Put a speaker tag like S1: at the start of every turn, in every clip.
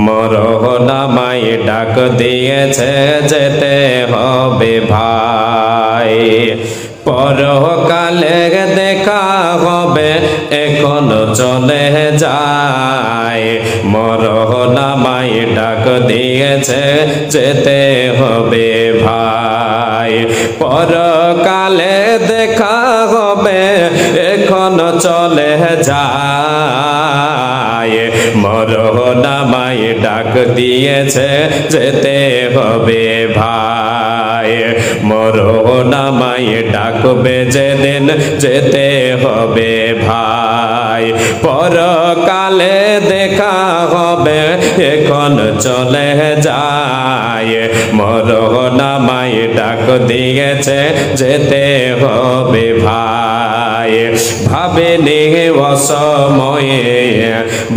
S1: মরহনামায় ডাক দিয়েছে যেতে হবে ভাই, পরকালে দেখা হবে এখনো চলে যায়। মরহনামায় ডাক দিয়েছে যেতে হবে ভাই, পরকালে দেখা হবে এখনো চলে যায়। মরহনামায় ডাক দিয়েছে যেতে হবে ভাই, মরহনামায় ডাকবে যেদিন যেতে হবে ভাই, পরকালে দেখা হবে এখন চলে যায়। মরহনামায় ডাক দিয়েছে যেতে হবে ভাই, ভাবে নে অসময়ে,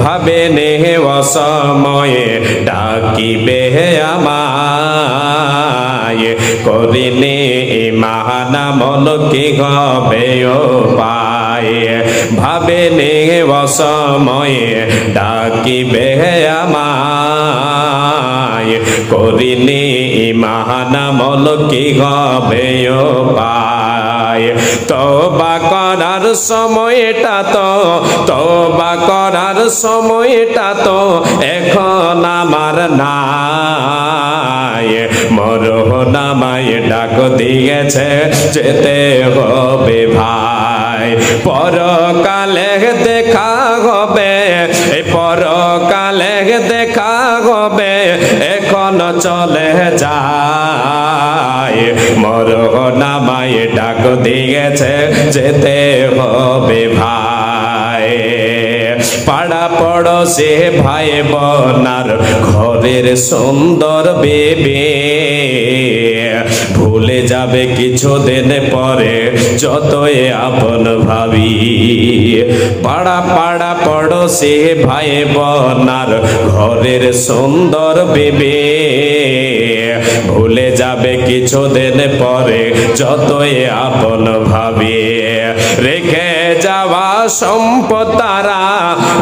S1: ভাবে নে অসময়ে ডাকিবে আমায়, করিনি মাহানা মন কি হবে ও পায়। ভাবে নে অসময়ে ডাকিবে আমায়, করিনি মাহানা মন কি হবে ও পায়। তওবা করার সময়টা তো, তওবা করার সময়টা তো এখন আমার নাই। মরহনামায় ডাক দিয়েছে যেতে হবে ভাই, পরকালে দেখা হবে, পরকালে দেখা হবে এখন চলে যায়। মরহনামায় ডাক দিয়েছে যেতে হবে ভাই, পাড়া পড়োশি ভাই বোনার ঘরের সুন্দর বেবি ভুলে যাবে কিছুদিন পরে যতই আপন ভাবি। পাড়া পাড়া পড়োশি ভাই বোনার ঘরের সুন্দর বেবি ভুলে যাবে কিছুদিন পরে যতই আপন ভাবি। রেখে যাওয়া সম্পদ তারা,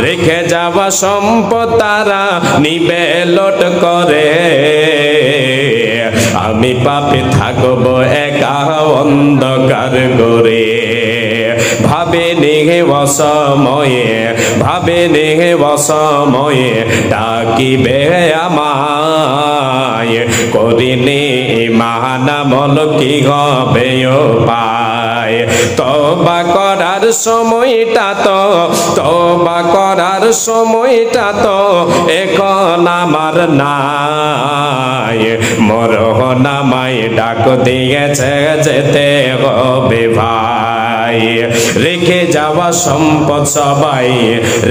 S1: রেখে যাওয়া সম্পদ তারা নিবে লোট করে, আমি পাপে থাকবো একা অন্ধকার করে। ভাবে নে অসময়ে, ভাবে নে অসময়ে ডাকিবে আমায়, করিনি মাহানা মন কি হবে ও পায়। তওবা করার সময়টা তো, তওবা করার সময়টা তো এখন আমার নাই। মরহনামায় ডাক দিয়েছে যেতে হবে ভাই, রেখে যাওয়া সম্পদ সবাই,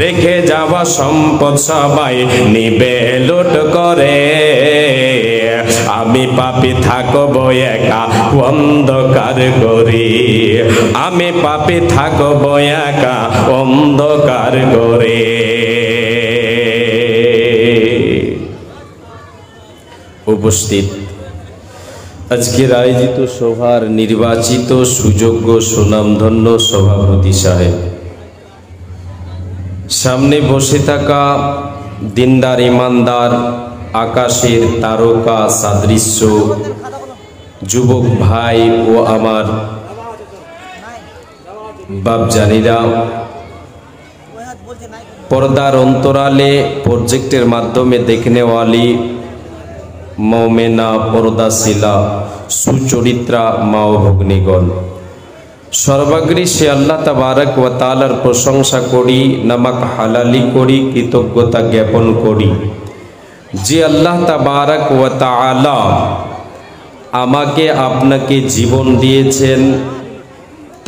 S1: রেখে যাওয়া সম্পদ সবাই নিবে লুট করে, আমি পাপী থাকবো একা অন্ধকার করে, আমি পাপী থাকবো একা অন্ধকার করে। উপস্থিত আজকের আয়োজিত সভার নির্বাচিত সুযোগ্য সুনামধন্য সভাপতি সাহেব, সামনে বসে থাকা দিনদার ইমানদার আকাশের তারকা সাদৃশ্য যুবক ভাই ও আমার বাপজানিরা, পর্দার অন্তরালে প্রজেক্টের মাধ্যমে দেখনে ওয়ালি মৌমেনা পর্দাশিলা সুচরিত্রা মা ও ভগ্নীগণ, সর্বাগ্রে সে আল্লাহ তাবারক ওয়া তাআলার প্রশংসা করি, নামাক হালালি করি, কৃতজ্ঞতা জ্ঞাপন করি যে আল্লাহ তাবারক ওয়া তাআলা আমাকে আপনাকে জীবন দিয়েছেন,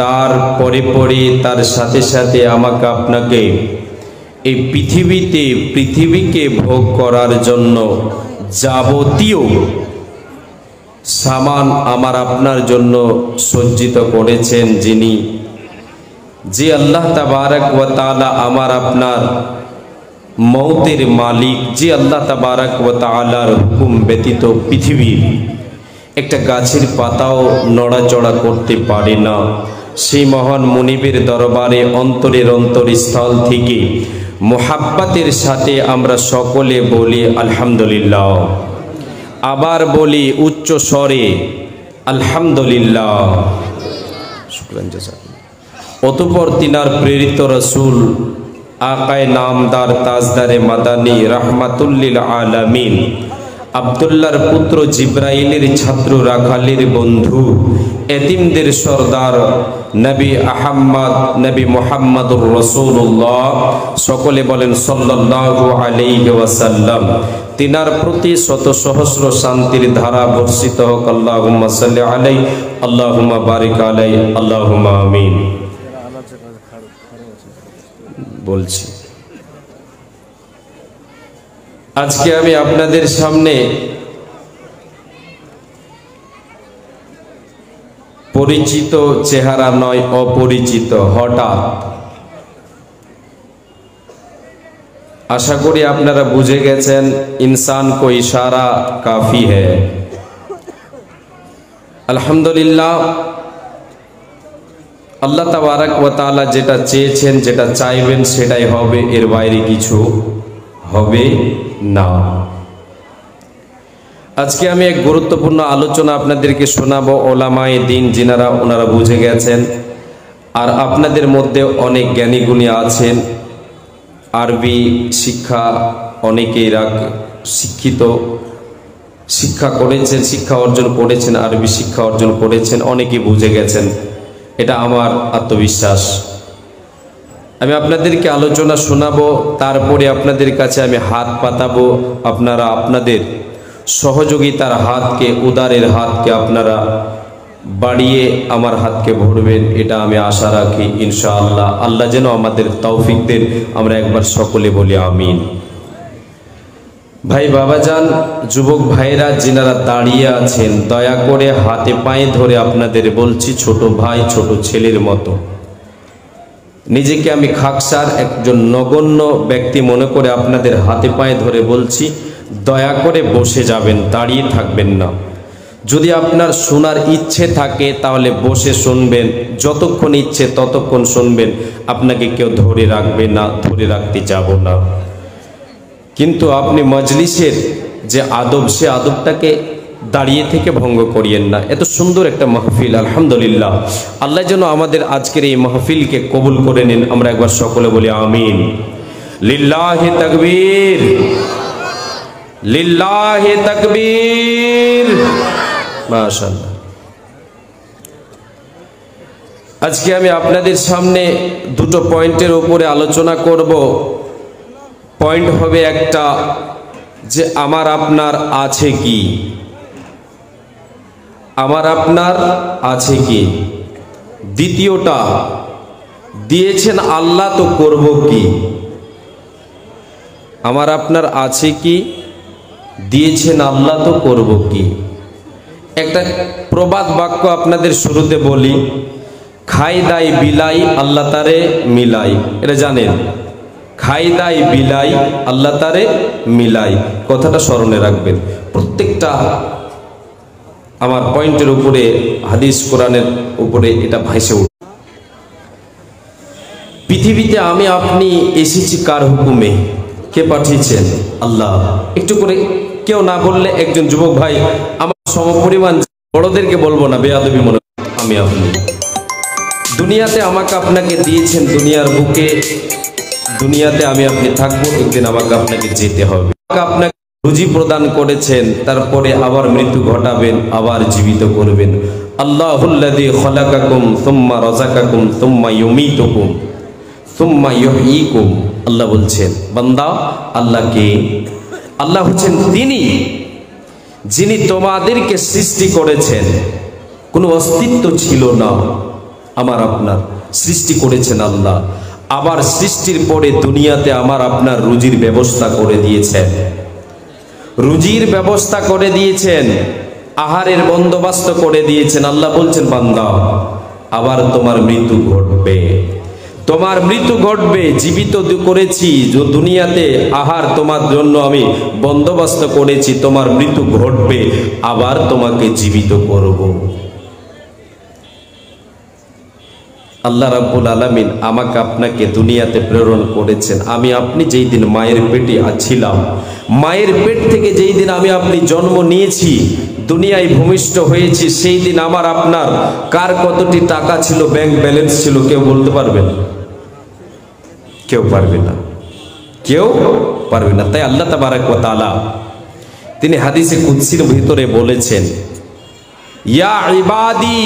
S1: তার পরে পরে তার সাথে সাথে আমাকে আপনাকে এই পৃথিবীকে ভোগ করার জন্য যাবতীয় সামান আমার আপনার জন্য সজ্জিত করেছেন, যিনি যে আল্লাহ তাবারক ওয়া তাআলা আমার আপনার মৌতের মালিক, যে আল্লাহ তাবারক ওয়া তাআলার হুকুম ব্যতীত পৃথিবীর একটা গাছের পাতাও নড়াচড়া করতে পারে না, সেই মহান মুনিবের দরবারে অন্তরের অন্তরস্থল থেকে মোহাব্বতের সাথে আমরা সকলে বলি আলহামদুলিল্লাহ। আবার বলি উচ্চ স্বরে আলহামদুলিল্লাহ। শুকরান জাযাকুম। অতঃপর তিনার প্রেরিত রাসূল আকায়ে নামদার তাজদারে মাদানী রাহমাতুল্লিল আলামিন আব্দুল্লাহর পুত্র জিব্রাইলের ছাত্র রাখালের বন্ধু এতিমদের সরদার নবী আহমদ নবী মুহাম্মদুর রাসূলুল্লাহ, সকলে বলেন সাল্লাল্লাহু আলাইহি ওয়াসাল্লাম, তিনার প্রতি শত সহস্র শান্তির ধারা বর্ষিত হোক। আল্লাহুম্মা সাল্লি আলাইহি আল্লাহুম্মা বারিক আলাইহি আল্লাহুম্মা আমিন। বলছি আজকে আমি আপনাদের সামনে পরিচিত চেহারা নয়, অপরিচিত, হঠাৎ আশা করি আপনারা বুঝে গেছেন ইনসান কো ইশারা কাফি হ্যায়। আলহামদুলিল্লাহ, আল্লাহ তাবারাক ওয়া তাআলা যেটা চেয়েছেন, যেটা চাইবেন সেটাই হবে, এর বাইরে কিছু হবে না। আজকে আমি এক গুরুত্বপূর্ণ আলোচনা আপনাদেরকে শোনাবো। ওলামায়ে দ্বীন যিনারা, ওনারা বুঝে গেছেন, আর আপনাদের মধ্যে অনেক জ্ঞানী গুণী আছেন, আরবি শিক্ষা অনেকেই শিক্ষিত, শিক্ষা করেছেন, শিক্ষা অর্জন করেছেন, আরবি শিক্ষা অর্জন করেছেন, অনেকেই বুঝে গেছেন, এটা আমার আত্মবিশ্বাস। আমি আপনাদেরকে আলোচনা শোনাবো, তারপরে আপনাদের কাছে আমি হাত পাতাবো, আপনারা আপনাদের সহযোগিতার হাতকে, উদারের হাতকে আপনারা বাড়িয়ে আমার হাতকে ভরবেন, এটা আমি আশা রাখি ইনশাআল্লাহ। আল্লাহ যেন আমাদের তৌফিক দেন। আমরা একবার সকলে বলি আমিন। ভাই বাবাজান, যুবক ভাইরা যিনারা দাঁড়িয়ে আছেন, দয়া করে হাতে পায়ে ধরে আপনাদের বলছি, ছোট ভাই ছোট ছেলের মতো নিজেকে আমি খাকসার একজন নগণ্য ব্যক্তি মনে করে আপনাদের হাতে পায়ে ধরে বলছি, দয়া করে বসে যাবেন, দাঁড়িয়ে থাকবেন না। যদি আপনার শোনার ইচ্ছে থাকে তাহলে বসে শুনবেন, যতক্ষণ ইচ্ছে ততক্ষণ শুনবেন, আপনাকে কেউ ধরে রাখবে না, ধরে রাখতে যাব না। কিন্তু আপনি মজলিসের যে আদব, সে আদবটাকে দাঁড়িয়ে থেকে ভঙ্গ করিয়েন না। এত সুন্দর একটা মাহফিল, আলহামদুলিল্লাহ। আল্লাহ যেন আমাদের আজকের এই মাহফিলকে কবুল করে নিন। আমরা একবার সকলে বলি আমিন। লিল্লাহি তাকবীর, লিল্লাহি তাকবীর, মাশাআল্লাহ। আজকে আমি আপনাদের সামনে দুটো পয়েন্টের উপরে আলোচনা করব। পয়েন্ট হবে একটা, যে আমার আপনার আছে কি, আমার আপনার আছে কি। দ্বিতীয়টা, দিয়েছেন আল্লাহ তো করব কি। আমার আপনার আছে কি, দিয়েছেন আল্লাহ তো করব কি। একটা প্রবাদ বাক্য আপনাদের শুরুতে বলি, খাই দাই বিলাই আল্লাহ তারে মিলাই। এটা জানেন? খাই দাই বিলাই আল্লাহ তারে মিলাই। কথাটা স্মরণে রাখবেন। প্রত্যেকটা আমার পয়েন্টের উপরে, হাদিস কোরআনের উপরে এটা ভাসে উঠে। পৃথিবীতে আমি আপনি এসেছি কার হুকুমে? কে পাঠিয়েছেন? আল্লাহ। একটু করে কেউ না বললে, একজন যুবক ভাই আমার সমপরিমাণ, বড়দেরকে বলবো না, বেয়াদবি মনে, আমি আপনি দুনিয়াতে আমাকে আপনাকে দিয়েছেন, দুনিয়ার বুকে, দুনিয়াতে আমি আপনি থাকবো, একদিন আমাকে আপনাকে যেতে হবে। আপনাকে রুজি প্রদান করেছেন, তারপরে আবার মৃত্যু ঘটাবেন, আবার জীবিত করবেন। আল্লাহুল্লাযী খালাকাকুম সুম্মা রাযাকাকুম সুম্মা ইউমীতুকুম সুম্মা ইউহয়ীকুম। আল্লাহ বলছেন, বান্দা আল্লাহ কে? আল্লাহ হচ্ছেন তিনি যিনি তোমাদেরকে সৃষ্টি করেছেন। কোনো অস্তিত্ব ছিল না, আমার আপনার সৃষ্টি করেছেন আল্লাহ। আবার সৃষ্টির পরে দুনিয়াতে আমার আপনার রুজির ব্যবস্থা করে দিয়েছেন, রুজির ব্যবস্থা করে দিয়েছেন, আহারের বন্দোবস্ত করে দিয়েছেন। আল্লাহ বলছেন, বান্দা আবার তোমার মৃত্যু ঘটবে, তোমার মৃত্যু ঘটবে। জীবিত করেছি দুনিয়াতে, আহার তোমার জন্য আমি বন্দোবস্ত করেছি, তোমার মৃত্যু ঘটবে, আবার তোমাকে জীবিত করব। আল্লাহ রাব্বুল আলামিন আমাকে আপনাকে দুনিয়াতে প্রেরণ করেছেন। আমি আপনি যেই দিন মায়ের পেটে ছিলাম, মায়ের পেট থেকে যেই দিন আমি আপনি জন্ম নিয়েছি, দুনিয়ায় ভূমিষ্ঠ হয়েছি, সেই দিন আমার আপনার কার কতটি টাকা ছিল, ব্যাংক ব্যালেন্স ছিল, কেউ বলতে পারবেন? কেউ পারবে না, কেউ পারবে না। তাই আল্লাহ তাবারাক ওয়া তাআলা তিনি হাদিসে কুদসির ভিতরে বলেছেন, ইয়া ইবাদি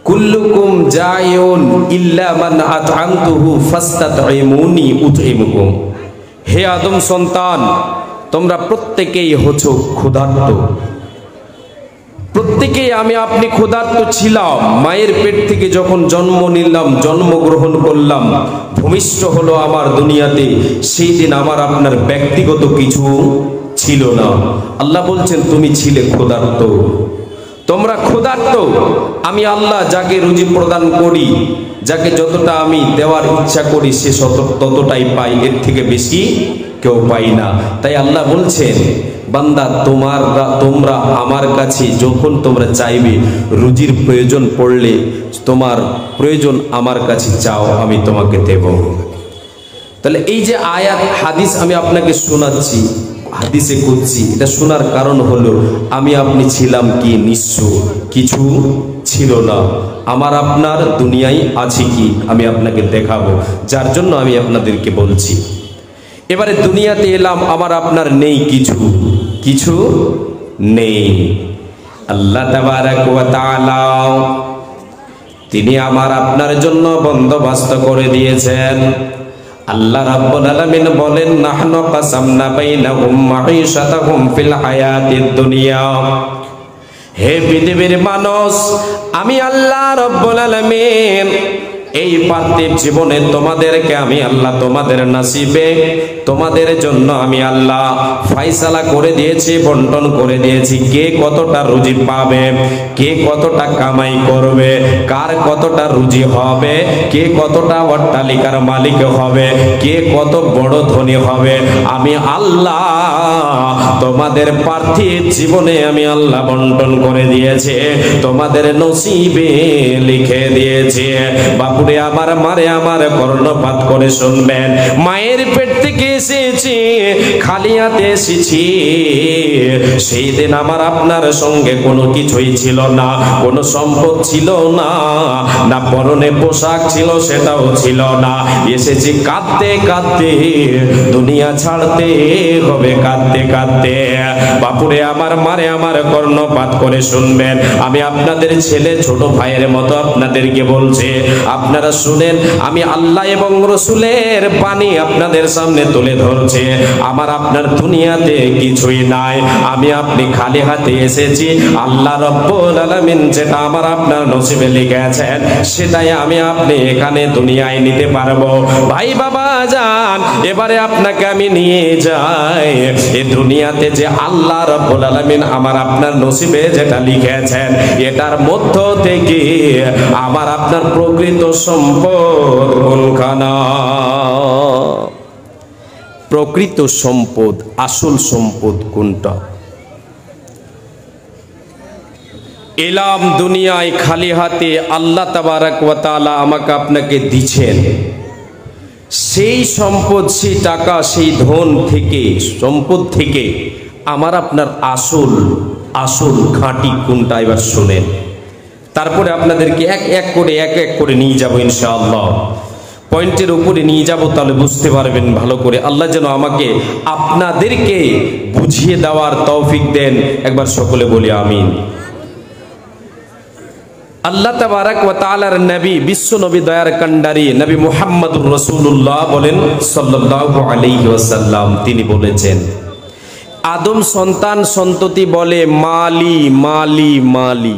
S1: কুল্লুকুম জায়ুন ইল্লা মান আত'আমতুহু ফাস্তাতঈমুনি উতঈমুকুম। হে আদম সন্তান, তোমরা প্রত্যেকেই হচ্ছ ক্ষুধার্ত, প্রত্যেকেই আমি আপনি ক্ষুধার্ত ছিলাম। মায়ের পেট থেকে যখন জন্ম নিলাম, জন্মগ্রহণ করলাম, ভূমিষ্ঠ হলো আমার দুনিয়াতে, সেই দিন আমার আপনার ব্যক্তিগত কিছু ছিল না। আল্লাহ বলছেন তুমি ছিলে ক্ষুধার্ত, তোমরা ক্ষুধার্ত। আমি আল্লাহ যাকে রুজি প্রদান করি, যাকে যতটা আমি দেওয়ার ইচ্ছা করি, সে ততটাই পাই, এর থেকে বেশি কেউ পাই না। তাই আল্লাহ বলছেন, বান্দা তোমরা আমার কাছে যখন তোমরা চাইবে, রুজির প্রয়োজন পড়লে তোমার প্রয়োজন আমার কাছে চাও, আমি তোমাকে দেব। তাহলে এই যে আয়াত হাদিস আমি আপনাকে শোনাচ্ছি, হাদিসে কুদসি, এটা শোনার কারণ হলো আমি আপনি ছিলাম কি নিঃস্ব, কিছু ছিল না। আমার আপনার দুনিয়ায় আছে কি আমি আপনাকে দেখাবো, যার জন্য আমি আপনাদেরকে বলছি। এবারে দুনিয়াতে এলাম, আমার আপনার নেই কিছু, কিছু নেই। আল্লাহ তাবারাক ওয়া তাআলা তিনি আমার আপনার জন্য বন্দোবস্ত করে দিয়েছেন। আল্লাহ রাব্বুল আলামিন বলেন, নাহনু কাসামনা বাইনাহুম মাঈশাতাহুম ফিল হায়াতিদ দুনিয়া। হে পৃথিবীর মানুষ, আমি আল্লাহ রাব্বুল আলামিন এই পার্থিব জীবনে তোমাদেরকে আমি আল্লাহ তোমাদের নসিবে, তোমাদের জন্য আমি আল্লাহ ফয়সালা করে দিয়েছি, বন্টন করে দিয়েছি, কে কতটা রুজি পাবে, কে কতটা কামাই করবে, কার কতটা রুজি হবে, কে কতটা অট্টালিকার মালিক হবে, কে কত বড় ধনী হবে, আমি আল্লাহ তোমাদের পার্থিব জীবনে আমি আল্লাহ বন্টন করে দিয়েছি, তোমাদের নসিবে লিখে দিয়েছি। বাপুরে আমার, মারে আমার, কর্ণপাত করে শুনবেন। মায়ের পেট থেকে এসেছি, খালি হাতে এসেছি। সেই দিন আমার আপনার সঙ্গে কোনো কিছুই ছিল না, কোনো সম্পদ ছিল না, না পরনে পোশাক ছিল সেটাও ছিল না। এসেছি কাঁদতে কাঁদতে, দুনিয়া ছাড়তে হবে কাঁদতে কাঁদতে। বাপুরে আমার, মারে আমার, কর্ণপাত করে শুনবেন। আমি আপনাদের ছেলে, ছোট ভাইয়ের মতো আপনাদেরকে বলছি, আপনারা শুনেন। আমি আল্লাহ এবং রসুলের বাণী আপনাদের সামনে তুলে ধরছে। আমার আপনার দুনিয়াতে কিছুই নাই, আমি আপনি খালি হাতে এসেছি। আল্লাহ রাব্বুল আলামিন যেটা আমার আপনার নসিবে লিখেছেন, সেটাই আমি আপনি এখানে দুনিয়ায় নিতে পারবো। ভাই বাবা যান, এবারে আপনাকে আমি নিয়ে যাই এই দুনিয়াতে, যে আল্লাহ রাব্বুল আলামিন আমার আপনার নসিবে যেটা লিখেছেন, এটার মধ্য থেকে আমার আপনার প্রকৃত সম্পদ কোনখানা, প্রকৃত সম্পদ, আসল সম্পদ কোনটা। এলাম দুনিয়ায় খালি হাতে, আল্লাহ তাবারাক ওয়া তাআলা আমাকে আপনাকে দিচ্ছেন সেই সম্পদ, সেই টাকা, সেই ধন থেকে, সম্পদ থেকে আমার আপনার আসল আসল খাঁটি কোনটা, এবার শুনেন। তারপরে আপনাদেরকে এক এক করে নিয়ে যাব ইনশাআল্লাহ, পয়েন্টের উপরে নিয়ে যাব, তাহলে বুঝতে পারবেন ভালো করে। আল্লাহ যেন আমাকে আপনাদেরকে বুঝিয়ে দেওয়ার তৌফিক দেন। একবার সকলে বলি আমিন। আল্লাহ তাবারাক ওয়া তাআলার নবী, বিশ্ব নবী, দয়ার কান্ডারি নবী মুহাম্মদুর রাসূলুল্লাহ বলেন সাল্লাল্লাহু আলাইহি ওয়াসাল্লাম, তিনি বলেছেন, আদম সন্তান সন্ততি বলে মালি মালি মালি,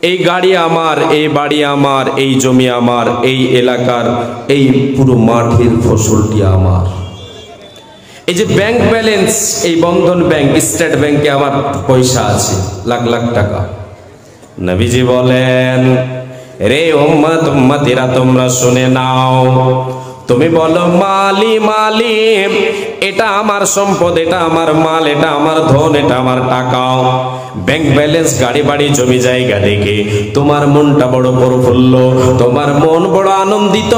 S1: এই গাড়ি আমার, এই বাড়ি আমার, এই জমি আমার, এই এলাকার এই পুরো মাঠের ফসলটি আমার। এই যে ব্যাংক ব্যালেন্স, এই বন্ধন ব্যাংক, স্টেট ব্যাংকে আমার পয়সা আছে লাখ লাখ টাকা। নবীজি বলেন, রে উম্মত, উম্মতিরা তোমরা শুনে নাও, তুমি বলো মালি মালি, এটা আমার সম্পদ, এটা আমার মাল, এটা আমার ধন, এটা আমার টাকা। ব্যাংক ব্যালেন্স, গাড়ি বাড়ি, জমি জায়গা দেখে তোমার মনটা বড় প্রফুল্ল, তোমার মন বড় আনন্দিত।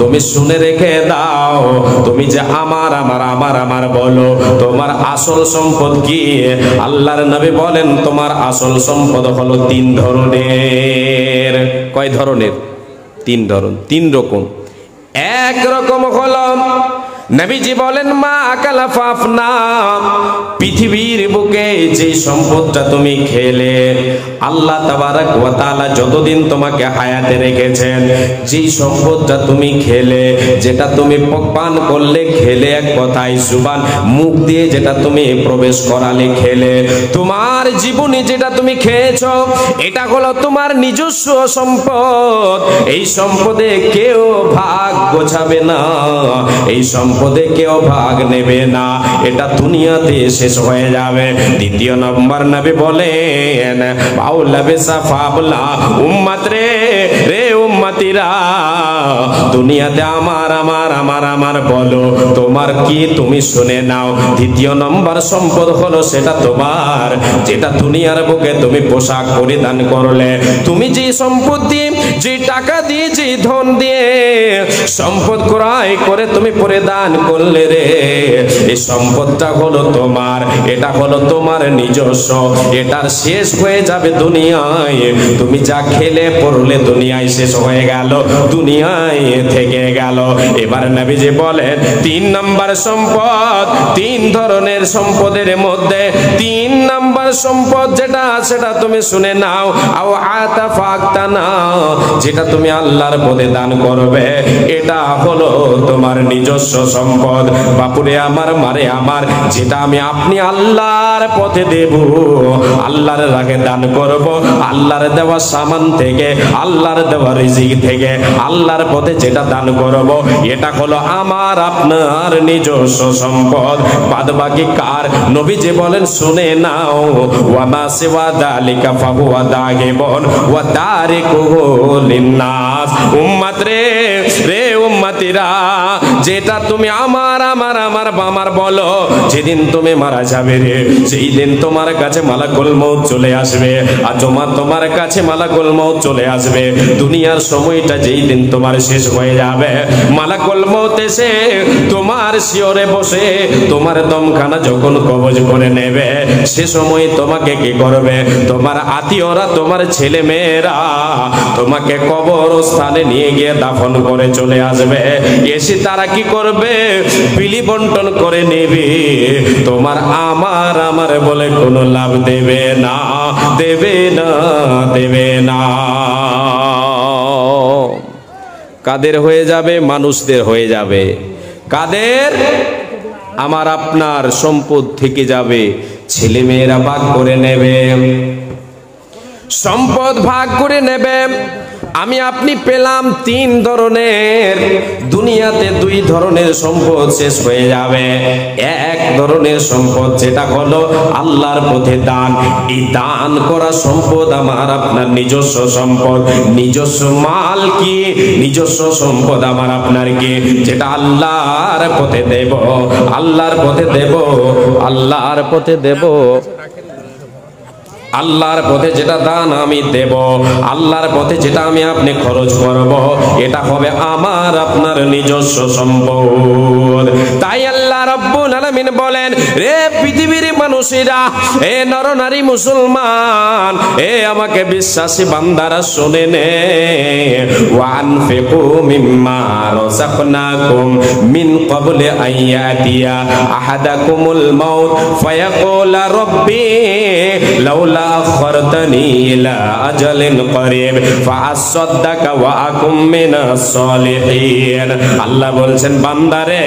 S1: তুমি শুনে রেখে দাও, তুমি যে আমার আমার আমার আমার বলো, তোমার আসল সম্পদ কি? আল্লাহর নবী বলেন তোমার আসল সম্পদ হলো 3 ধরনের। কয় ধরনের? 3 ধরন, 3 রকম। এক রকম হলো নবীজি বলেন মা আকালা ফাফনা, পৃথিবীর বুকে যে সম্পদটা তুমি খেলে, আল্লাহ তাবারাক ওয়া তাআলা যতদিন তোমাকে হায়াতে রেখেছেন, যে সম্পদটা তুমি খেলে, যেটা তুমি পান করলে, খেলে এক কথায় জুবান মুখ দিয়ে যেটা তুমি প্রবেশ করালে খেলে, তোমার জীবনে যেটা তুমি খেয়েছো, এটা হলো তোমার নিজস্ব সম্পদ। এই সম্পদে কেউ ভাগ গোছাবে না, এই সম্পদে কেউ ভাগ নেবে না, এটা দুনিয়াতে শেষ হয়ে যাবে। দ্বিতীয় নম্বর নবী বলেন বাউলা বেসা ফাবলা, উম্মত রে রে উম্মতিরা, দুনিয়াতে আমার আমার আমার আমার বলো তোমার কি, তুমি শুনে নাও। দ্বিতীয় নম্বর সম্পদ হলো সেটা তোমার, যেটা দুনিয়ার বুকে তুমি পোশাক পরিধান করলে, তুমি যে সম্পদ দিয়ে, যে টাকা দিয়ে, যে ধন দিয়ে সম্পদ ক্রয় করে তুমি পরিধান করলে রে, এই সম্পদটা হলো তোমার, এটা হলো তোমার নিজস্ব, এটার শেষ হয়ে যাবে দুনিয়ায়। তুমি যা খেলে পড়লে দুনিয়ায় শেষ হয়ে গেল, দুনিয়ায় থেকে গেল। এবার নবীজি বলেন 3 নম্বর সম্পদ, 3 ধরনের সম্পদের মধ্যে 3 নম্বর সম্পদ যেটা, সেটা তুমি শুনে নাও। আও আতাফাক্তানা, যেটা তুমি আল্লাহর পথে দান করবে, এটা হলো তোমার নিজস্ব সম্পদ। বাপুরে আমার, মারে আমার, যেটা আমি আপনি আল্লাহর পথে দেব, আল্লাহর রাহে দান করব, আল্লাহর দেওয়া সামান থেকে, আল্লাহর দেওয়া রিজিক থেকে, আল্লাহর পথে যেটা দান করব, এটা হলো আমার আপনার নিজস্ব সম্পদ। বাদ বাকি কার? নবীজি বলেন শুনে নাও, ওয়া মা সিওয়া যালিকা ফাহুয়া দাগিবুন ওয়া তারিকুহু লিন্নাস। উম্মত রে রে উম্মতিরা, যেটা তুমি আমার আমার আমার আমার বলো, যেদিন তুমি মারা যাবে রে, সেই দিন তোমার কাছে মালাকুল মউত চলে আসবে, আর তোমার কাছে মালাকুল মউত চলে আসবে। দুনিয়ার সময়টা যেই দিন তোমার শেষ হয়ে যাবে, মালাকুল মউত এসে তোমার শিয়রে বসে তোমার দমখানা যখন কবজ করে নেবে, সে সময় তোমাকে কি করবে? তোমার আত্মীয়রা, তোমার ছেলে মেয়েরা তোমাকে কবরস্থানে নিয়ে গিয়ে দাফন করে চলে আসবে। এসে তারা কি করবে? বিলি বন্টন করে নেবে, তোমার আমার আমার বলে কোনো লাভ দেবে না, দেবে না, দেবে না। কাদের হয়ে যাবে? মানুষদের হয়ে যাবে। কাদের? আমার আপনার সম্পদ থেকে যাবে, ছেলে মেয়েরা ভাগ করে নেবে, সম্পদ ভাগ করে নেবে। আমি আপনি পেলাম 3 ধরনের, দুনিয়াতে 2 ধরনের সম্পদ শেষ হয়ে যাবে। এক ধরনের সম্পদ যেটা হলো আল্লাহর পথে দান, এই দান করা সম্পদ আমার আপনার নিজস্ব সম্পদ। নিজস্ব মাল কি? নিজস্ব সম্পদ আমার আপনার কি? যেটা আল্লাহর পথে দেব, আল্লাহর পথে দেব, আল্লাহর পথে দেব, আল্লাহর পথে যেটা দান আমি দেব, আল্লাহর পথে যেটা আমি আপনি খরচ করব, এটা হবে আমার আপনার নিজস্ব সম্পদ। তাই আল্লাহ রাব্বুল আলামিন বলেন, রে পৃথিবীর মানুষেরা, এ নর নারী মুসলমান, এ আমাকে বিশ্বাসী বান্দারা শুনে নে, ওয়ানফিকু মিম্মা রাযাকনাকুম মিন ক্বাবলি আইয়াতিয়া আহাদাকুমুল মাউত ফায়াকুল রাব্বি লাউলা আখরতনি ইলা আজালিন করিব ফাআসাদদাকা ওয়া আকুম মিনাস সলিহিন। আল্লাহ বলছেন বান্দারে,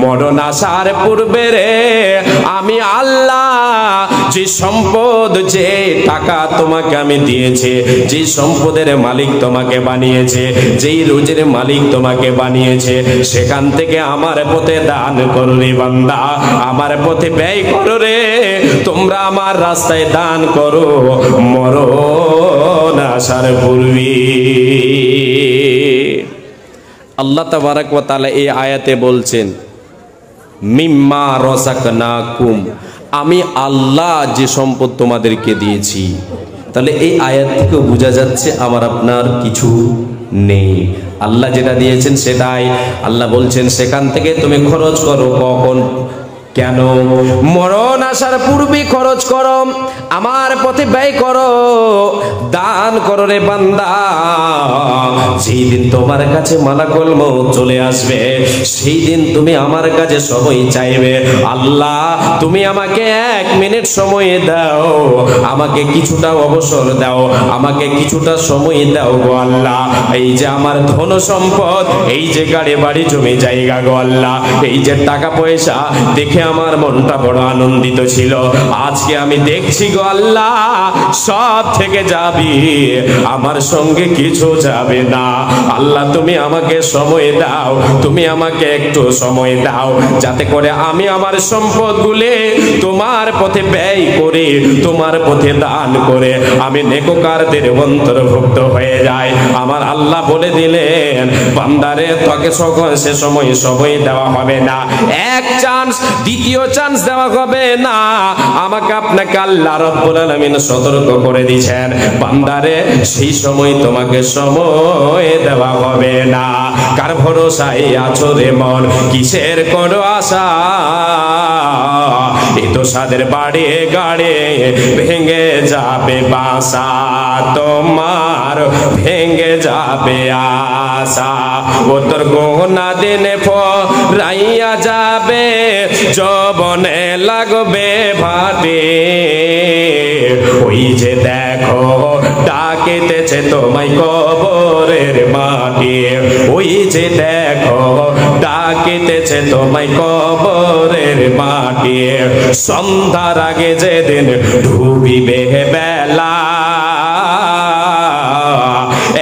S1: মরণ আসার পূর্বে রে আমি আল্লাহ যে সম্পদ, যে টাকা তোমাকে আমি দিয়েছি, যে সম্পদের মালিক তোমাকে বানিয়েছে, যেই রুজির মালিক তোমাকে বানিয়েছে, সেখান থেকে আমার পথে দান করবে বান্দা, আমার পথে ব্যয় করো রে। তোমরা আমার রাস্তায় দান করো মরণ আসার পূর্বে। আল্লাহ তাবারাক ওয়া তাআলা এই আয়াতে বলছেন মিম্মা রাযাকনাকুম, আমি আল্লাহ যে সম্পদ তোমাদেরকে দিয়েছি। তাহলে এই আয়াত থেকেও বোঝা যাচ্ছে আমার আপনার কিছু নেই, আল্লাহ যেটা দিয়েছেন সেটাই। আল্লাহ বলছেন সেখান থেকে তুমি খরচ করো। কখন? কেন? মরণ আসার পূর্বে খরচ করো, আমার পথে ব্যয় করো, দান করো রে বান্দা। যেই দিন তোমার কাছে মালাকুল মউত চলে আসবে, সেই দিন তুমি আমার কাছে সময় চাইবে, আল্লাহ তুমি আমাকে 1 মিনিট সময় দাও, আমাকে কিছুটা অবসর দাও, আমাকে কিছুটা সময় দাও গো আল্লাহ। এই যে আমার ধন সম্পদ, এই যে গাড়ি বাড়ি জমি জায়গা গো আল্লাহ, এই যে টাকা পয়সা দেখে আমার মনটা বড় আনন্দিত ছিল, আজকে আমি দেখছি গো আল্লাহ সব থেকে যাবি, আমার সঙ্গে কিছু যাবে না। আল্লাহ তুমি আমাকে সময় দাও, তুমি আমাকে একটু সময় দাও, যাতে করে আমি আমার সম্পদগুলি তোমার পথে ব্যয় করে, তোমার পথে দান করে আমি নেককারদের অন্তর্ভুক্ত হয়ে যাই। আমার আল্লাহ বলে দিলেন, বান্দারে তোকে সে সময় দেওয়া হবে না, এক চান্স দ্বিতীয় চান্স দেওয়া হবে না। আমাকে আপনাকে আল্লাহ রাব্বুল আলামিন সতর্ক করে দিয়েছেন, বান্দারে সেই সময় তোমাকে সময় দেওয়া হবে না। কার ভরসায় আছো রে মন, কিসের করো আশা, এই তো সাদের বাড়ি গাড়ি ভেঙে যাবে বাসা, তোমার ভেঙে যাবে আশা। ও তোর গোনা দিনে ফরাইয়া যাবে, যৌবনে লাগবে ভাটে, ওই যে দেখো ডাকিতেছে তোমায় কবরের মাটি, ওই যে দেখো ডাকিতেছে তোমায় কবরের মাটি। সন্ধ্যার আগে যেদিন ডুবিবে বেলা,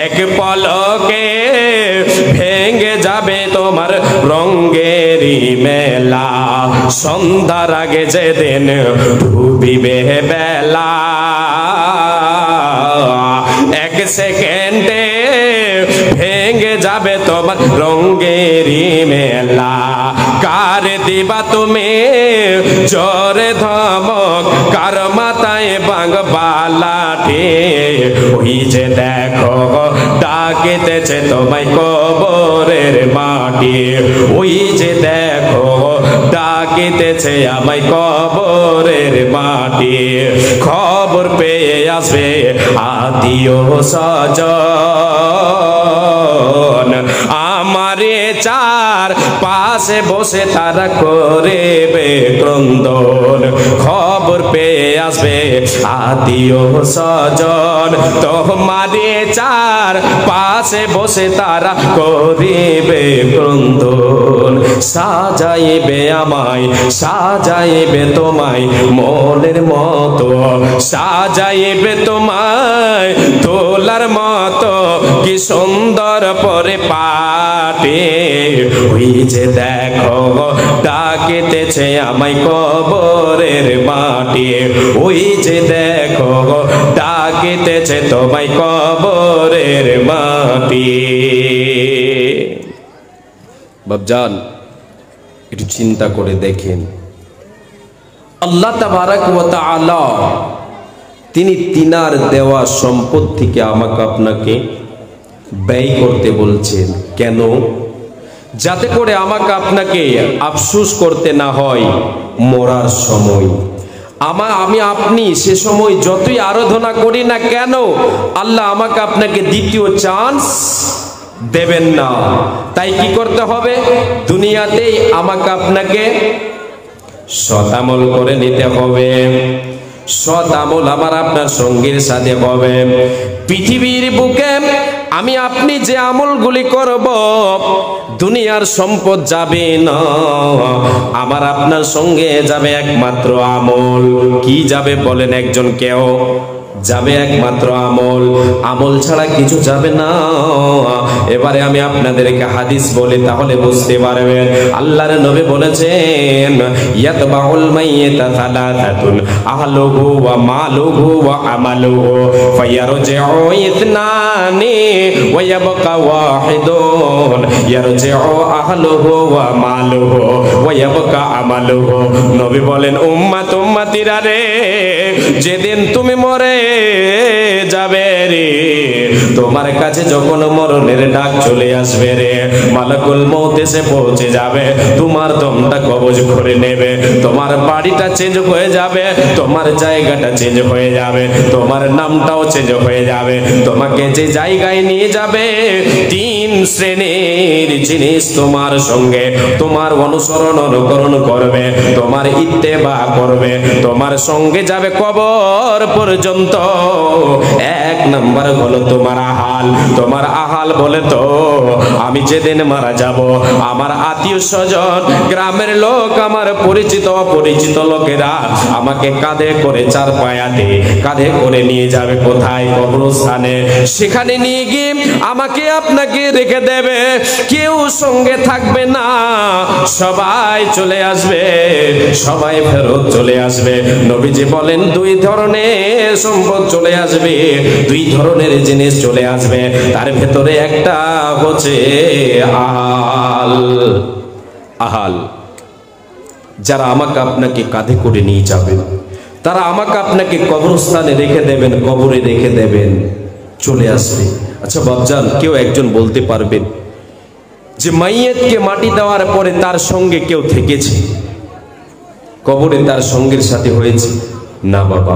S1: এক পলকে ভেঙে যাবে তোমার রঙ্গেরই মেলা। সন্ধ্যার আগে যেদিন ডুবিবে বেলা, এক সেকেন্ডে ভেঙে যাবে তোমার রঙ্গেরই মেলা। কার দিবা তুমি জোরে ধমক, কার মাথায় বাংবা লাঠি, ওই যে দেখো ডাকিতেছে তোমায় কবরের মাটি, ওই যে দেখো ডাকিতেছে আমায় কবরের মাটি। খবর পেয়ে আসবে আত্মীয় স্বজন, আমারে চার পাশে বসে তারা করবে ক্রন্দন। খবর পেয়ে আসবে আত্মীয় স্বজন, তোমারে চার পাশে বসে তারা করিবে ক্রন্দন। সাজাইবে আমায়, সাজাইবে তোমায় মনের মতো, সাজাইবে তোমায় তোলার মতো, কি সুন্দর পরে পাটে, ওই যে দেখো ডাকিতেছে আমায় কবরের মাটি, ওই যে দেখো ডাকিতেছে তোমায় কবরের মাটি। বাবজান একটু চিন্তা করে দেখেন, আল্লাহ তাবারাক ওয়া তাআলা তিনি তিনার দেওয়া সম্পদ থেকে আমাকে আপনাকে ব্যয় করতে বলছেন। কেন? যাতে করে আমাকে আপনাকে আফসোস করতে না হয় মরার সময়। আমি আপনি সে সময় যতই আরাধনা করি না কেন, আল্লাহ আমাকে আপনাকে দ্বিতীয় চান্স দেবেন না। তাই কি করতে হবে? দুনিয়াতেই আমাকে আপনাকে সৎ আমল করে নিতে হবে। সৎ আমল আমার আপনার সঙ্গীর সাথে হবে। পৃথিবীর বুকে আমি আপনি যে আমলগুলি করব, দুনিয়ার সম্পদ যাবে না, আমার আপনার সঙ্গে যাবে একমাত্র আমল। কি যাবে বলেন একজন কেউ? যাবে একমাত্র আমল, আমল ছাড়া কিছু যাবে না। এবারে আমি আপনাদেরকে হাদিস বলি, তাহলে বুঝতে পারবেন। আল্লাহর নবী বলেছেন, ইয়াতবাউল মাইয়িতা সালাসাতুন আহলুহু ওয়া মালুহু ওয়া আমালুহু ফায়ারজিউ ইসনানি ওয়া ইয়াবকা ওয়াহিদুন ইয়ারজিউ আহলুহু ওয়া মালুহু ওয়া ইয়াবকা আমালুহু। নবী বলেন, উম্মত উম্মতিরা রে, যেদিন তুমি মরে যাবে রে, তোমার কাছে যখন মরণের ডাক চলে আসবে রে, মালাকুল মউত এসে পৌঁছে যাবে, তোমার দমটা কবজ করে নেবে, তোমার বাড়িটা চেঞ্জ হয়ে যাবে, তোমার জায়গাটা চেঞ্জ হয়ে যাবে, তোমার নামটাও চেঞ্জ হয়ে যাবে। তোমাকে যে জায়গায় নিয়ে যাবে, তিন শ্রেণীর জিনিস তোমার সঙ্গে তোমার অনুসরণ অনুকরণ করবে, তোমার ইত্তেবা করবে, তোমার সঙ্গে যাবে কবর পর্যন্ত। এক নাম্বার হলো তোমার আহাল। তোমার আহাল বলে তো, আমি যেদিন মারা যাব, আমার আত্মীয় স্বজন, গ্রামের লোক, আমার পরিচিত অপরিচিত লোকেরা আমাকে কাঁধে করে, চার পায়াতে কাঁধে করে নিয়ে যাবে কোথায়? কবরস্থানে। সেখানে নিয়ে গিয়ে আমাকে আপনাকে রেখে দেবে, কেউ সঙ্গে থাকবে না, সবাই চলে আসবে, সবাই ফেরত চলে আসবে। নবীজি বলেন, দুই ধরনের সম্পদ চলে আসবে, দুই ধরনের জিনিস চলে আসবে, তার ভেতরে একটা হচ্ছে আহাল। আহাল যারা আমাকে আপনাকে কাঁধে করে নিয়ে যাবেন, তারা আমাকে আপনাকে কবরস্থানে রেখে দেবেন, কবরে রেখে দেবেন, চলে আসবে। আচ্ছা বাবজান, কেউ একজন বলতে পারবেন যে মাইয়েতকে মাটি দেওয়ার পরে তার সঙ্গে কেউ থেকেছে, কবরে তার সঙ্গের সাথে হয়েছে? না বাবা,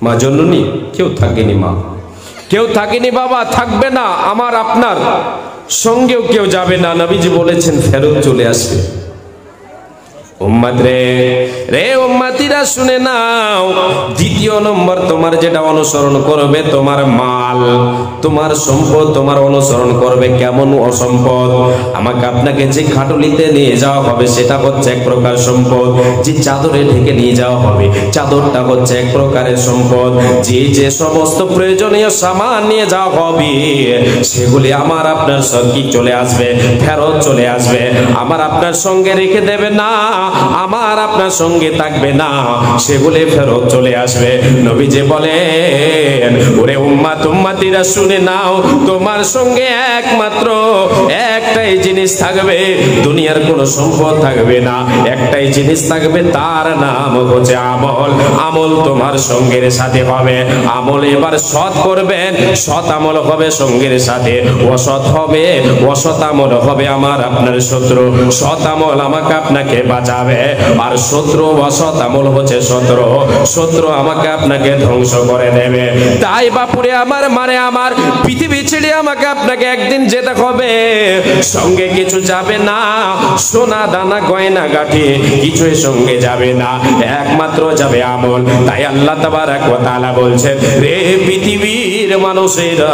S1: মা জননী, কেউ থাকেনি, মা কেউ থাকেনি, বাবা থাকবে না, আমার আপনার সঙ্গেও কেউ যাবে না। নবীজি বলেছেন ফেরত চলে আসবে। উম্মত রে, রে উম্মতিরা শুনে নাও, দ্বিতীয় নম্বর তোমার যেটা অনুসরণ করবে, তোমার মাল, তোমার সম্পদ তোমার অনুসরণ করবে। কেমন অসম্পদ? আমাকে আপনাকে যে খাটুলিতে নিয়ে যাওয়া হবে সেটা হচ্ছে এক প্রকার সম্পদ, যে চাদরে ঢেকে নিয়ে যাওয়া হবে চাদরটা হচ্ছে এক প্রকারের সম্পদ, যে সমস্ত প্রয়োজনীয় সামান নিয়ে যাওয়া হবে সেগুলি আমার আপনার সঙ্গে চলে আসবে, ফেরত চলে আসবে, আমার আপনার সঙ্গে রেখে দেবে না, আমার আপনার সঙ্গে থাকবে না, সেগুলি ফেরত চলে আসবে। নবীজি বলেন, ওরে উম্মত উম্মতিরা শুনে নাও, তোমার সঙ্গে একমাত্র একটাই জিনিস থাকবে, দুনিয়ার কোনো সম্পদ থাকবে না, একটাই জিনিস থাকবে, তার নাম হচ্ছে আমল। আমল তোমার সঙ্গের সাথে হবে। আমল এবার সৎ করবেন, সৎ আমল হবে সঙ্গের সাথে, অসৎ হবে, অসৎ আমল হবে আমার আপনার শত্রু। সৎ আমল আমাকে আপনাকে বাঁচাবে, আর শত্রু অসৎ আমল হচ্ছে শত্রু, শত্রু আমাকে আপনাকে ধ্বংস করে দেবে। তাই বাপুরে আমার, মানে আমার, পৃথিবী ছেড়ে আমাকে আপনাকে একদিন যেতে হবে, সঙ্গে কিছু যাবে না, সোনা দানা গয়না গাঠি কিছুই সঙ্গে যাবে না, একমাত্র যাবে আমল। তাই আল্লাহ তাবারক ওয়া তাআলা বলছেন, রে পৃথিবীর মানুষেরা,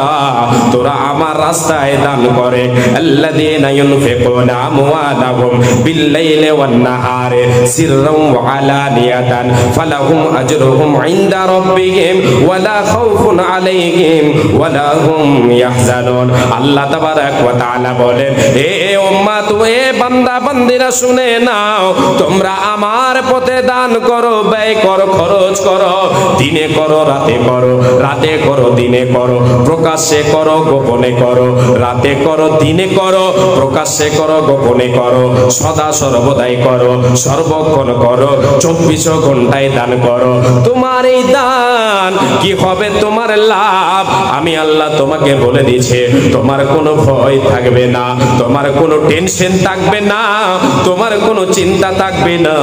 S1: তোরা আমার রাস্তায় দান করে, আল্লাযীনা ইউনফিকুনা আমওয়ালাহুম বিল-লাইলি ওয়ান-নাহারি সিররান ওয়া আলানিয়াতান ফালাহুম আজরুহুম ইনদা রাব্বিহিম ওয়ালা খাউফুন আলাইহিম ওয়ালা হুম ইয়াহজানুন। আল্লাহ তাবারক ওয়া তাআলা বলেন, হে উম্মত, হে বান্দা বান্দিরা শুনে নাও, তোমরা আমার পথে দান করো, ব্যয় করো, খরচ করো, দিনে করো রাতে করো, রাতে করো দিনে করো, প্রকাশ্যে করো গোপনে করো, রাতে করো দিনে করো, প্রকাশ্যে করো গোপনে করো, সদা সর্বদাই করো, সর্বক্ষণ করো, 24 ঘন্টায় দান করো। তোমার এই দান কি হবে, তোমার লাভ আমি আল্লাহ তোমাকে বলে দিয়েছি। তোমার কোনো ভয় থাকবে না, তোমার কোনো টেনশন থাকবে না, তোমার কোনো চিন্তা থাকবে না।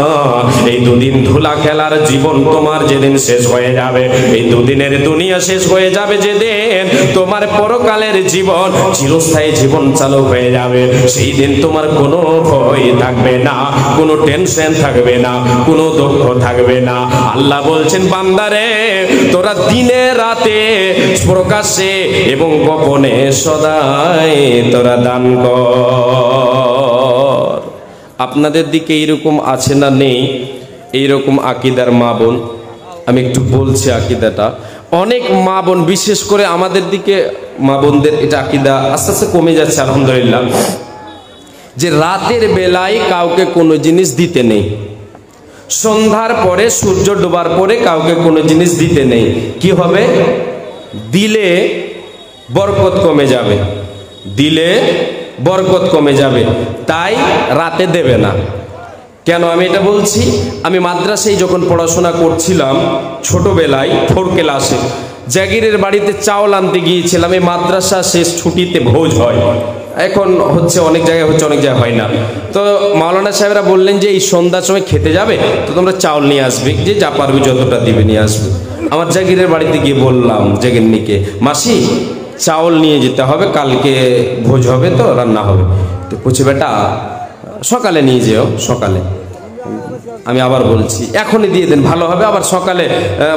S1: এই দুদিন ধুলা খেলার জীবন তোমার যেদিন শেষ হয়ে যাবে, এই দুদিনের দুনিয়া শেষ হয়ে যাবে যেদিন, তোমার পরকালের জীবন, চিরস্থায়ী জীবন চালু হয়ে যাবে, সেই দিন তোমার কোনো ভয় থাকবে না, কোনো টেনশন থাকবে না, কোনো দুঃখ থাকবে না। আল্লাহ বলছেন, বান্দারে, তোরা দিনে রাতে, প্রকাশ্যে এবং গোপনে সদাই তোরা দান কর। আপনাদের দিকে এইরকম আছে না নেই এইরকম আকীদার মা বোন? আমি একটু বলছি আকীদাটা। অনেক মা বোন, বিশেষ করে আমাদের দিকে মা বোনদের এটা আকীদা আস্তে আস্তে কমে যাচ্ছে আলহামদুলিল্লাহ, যে রাতের বেলায় কাউকে কোনো জিনিস দিতে নেই। সন্ধ্যার পরে, সূর্য ডোবার পরে কাউকে কোনো জিনিস দিতে নেই। কি হবে? দিলে বরকত কমে যাবে, দিলে বরকত কমে যাবে, তাই রাতে দেবে না। কেন আমি এটা বলছি? আমি মাদ্রাসায় যখন পড়াশোনা করছিলাম ছোটবেলায় 4 ক্লাসে, জাগিরের বাড়িতে চাউল আনতে গিয়েছিলাম। এই মাদ্রাসা শেষ ছুটিতে ভোজ হয়, এখন হচ্ছে অনেক জায়গায় হচ্ছে, অনেক জায়গায় হয় না। তো মাওলানা সাহেবরা বললেন যে এই সন্ধ্যার সময় খেতে যাবে তো তোমরা চাউল নিয়ে আসবে, যে যা পারবে যতটা দিবে নিয়ে আসবে। আমার জাগিরের বাড়িতে গিয়ে বললাম জাগিরনিকে, মাসি চাউল নিয়ে যেতে হবে, কালকে ভোজ হবে তো রান্না হবে। তো বলছে বেটা সকালে নিয়ে যেও, সকালে। আমি আবার বলছি এখনই দিয়ে দেন ভালো হবে, আবার সকালে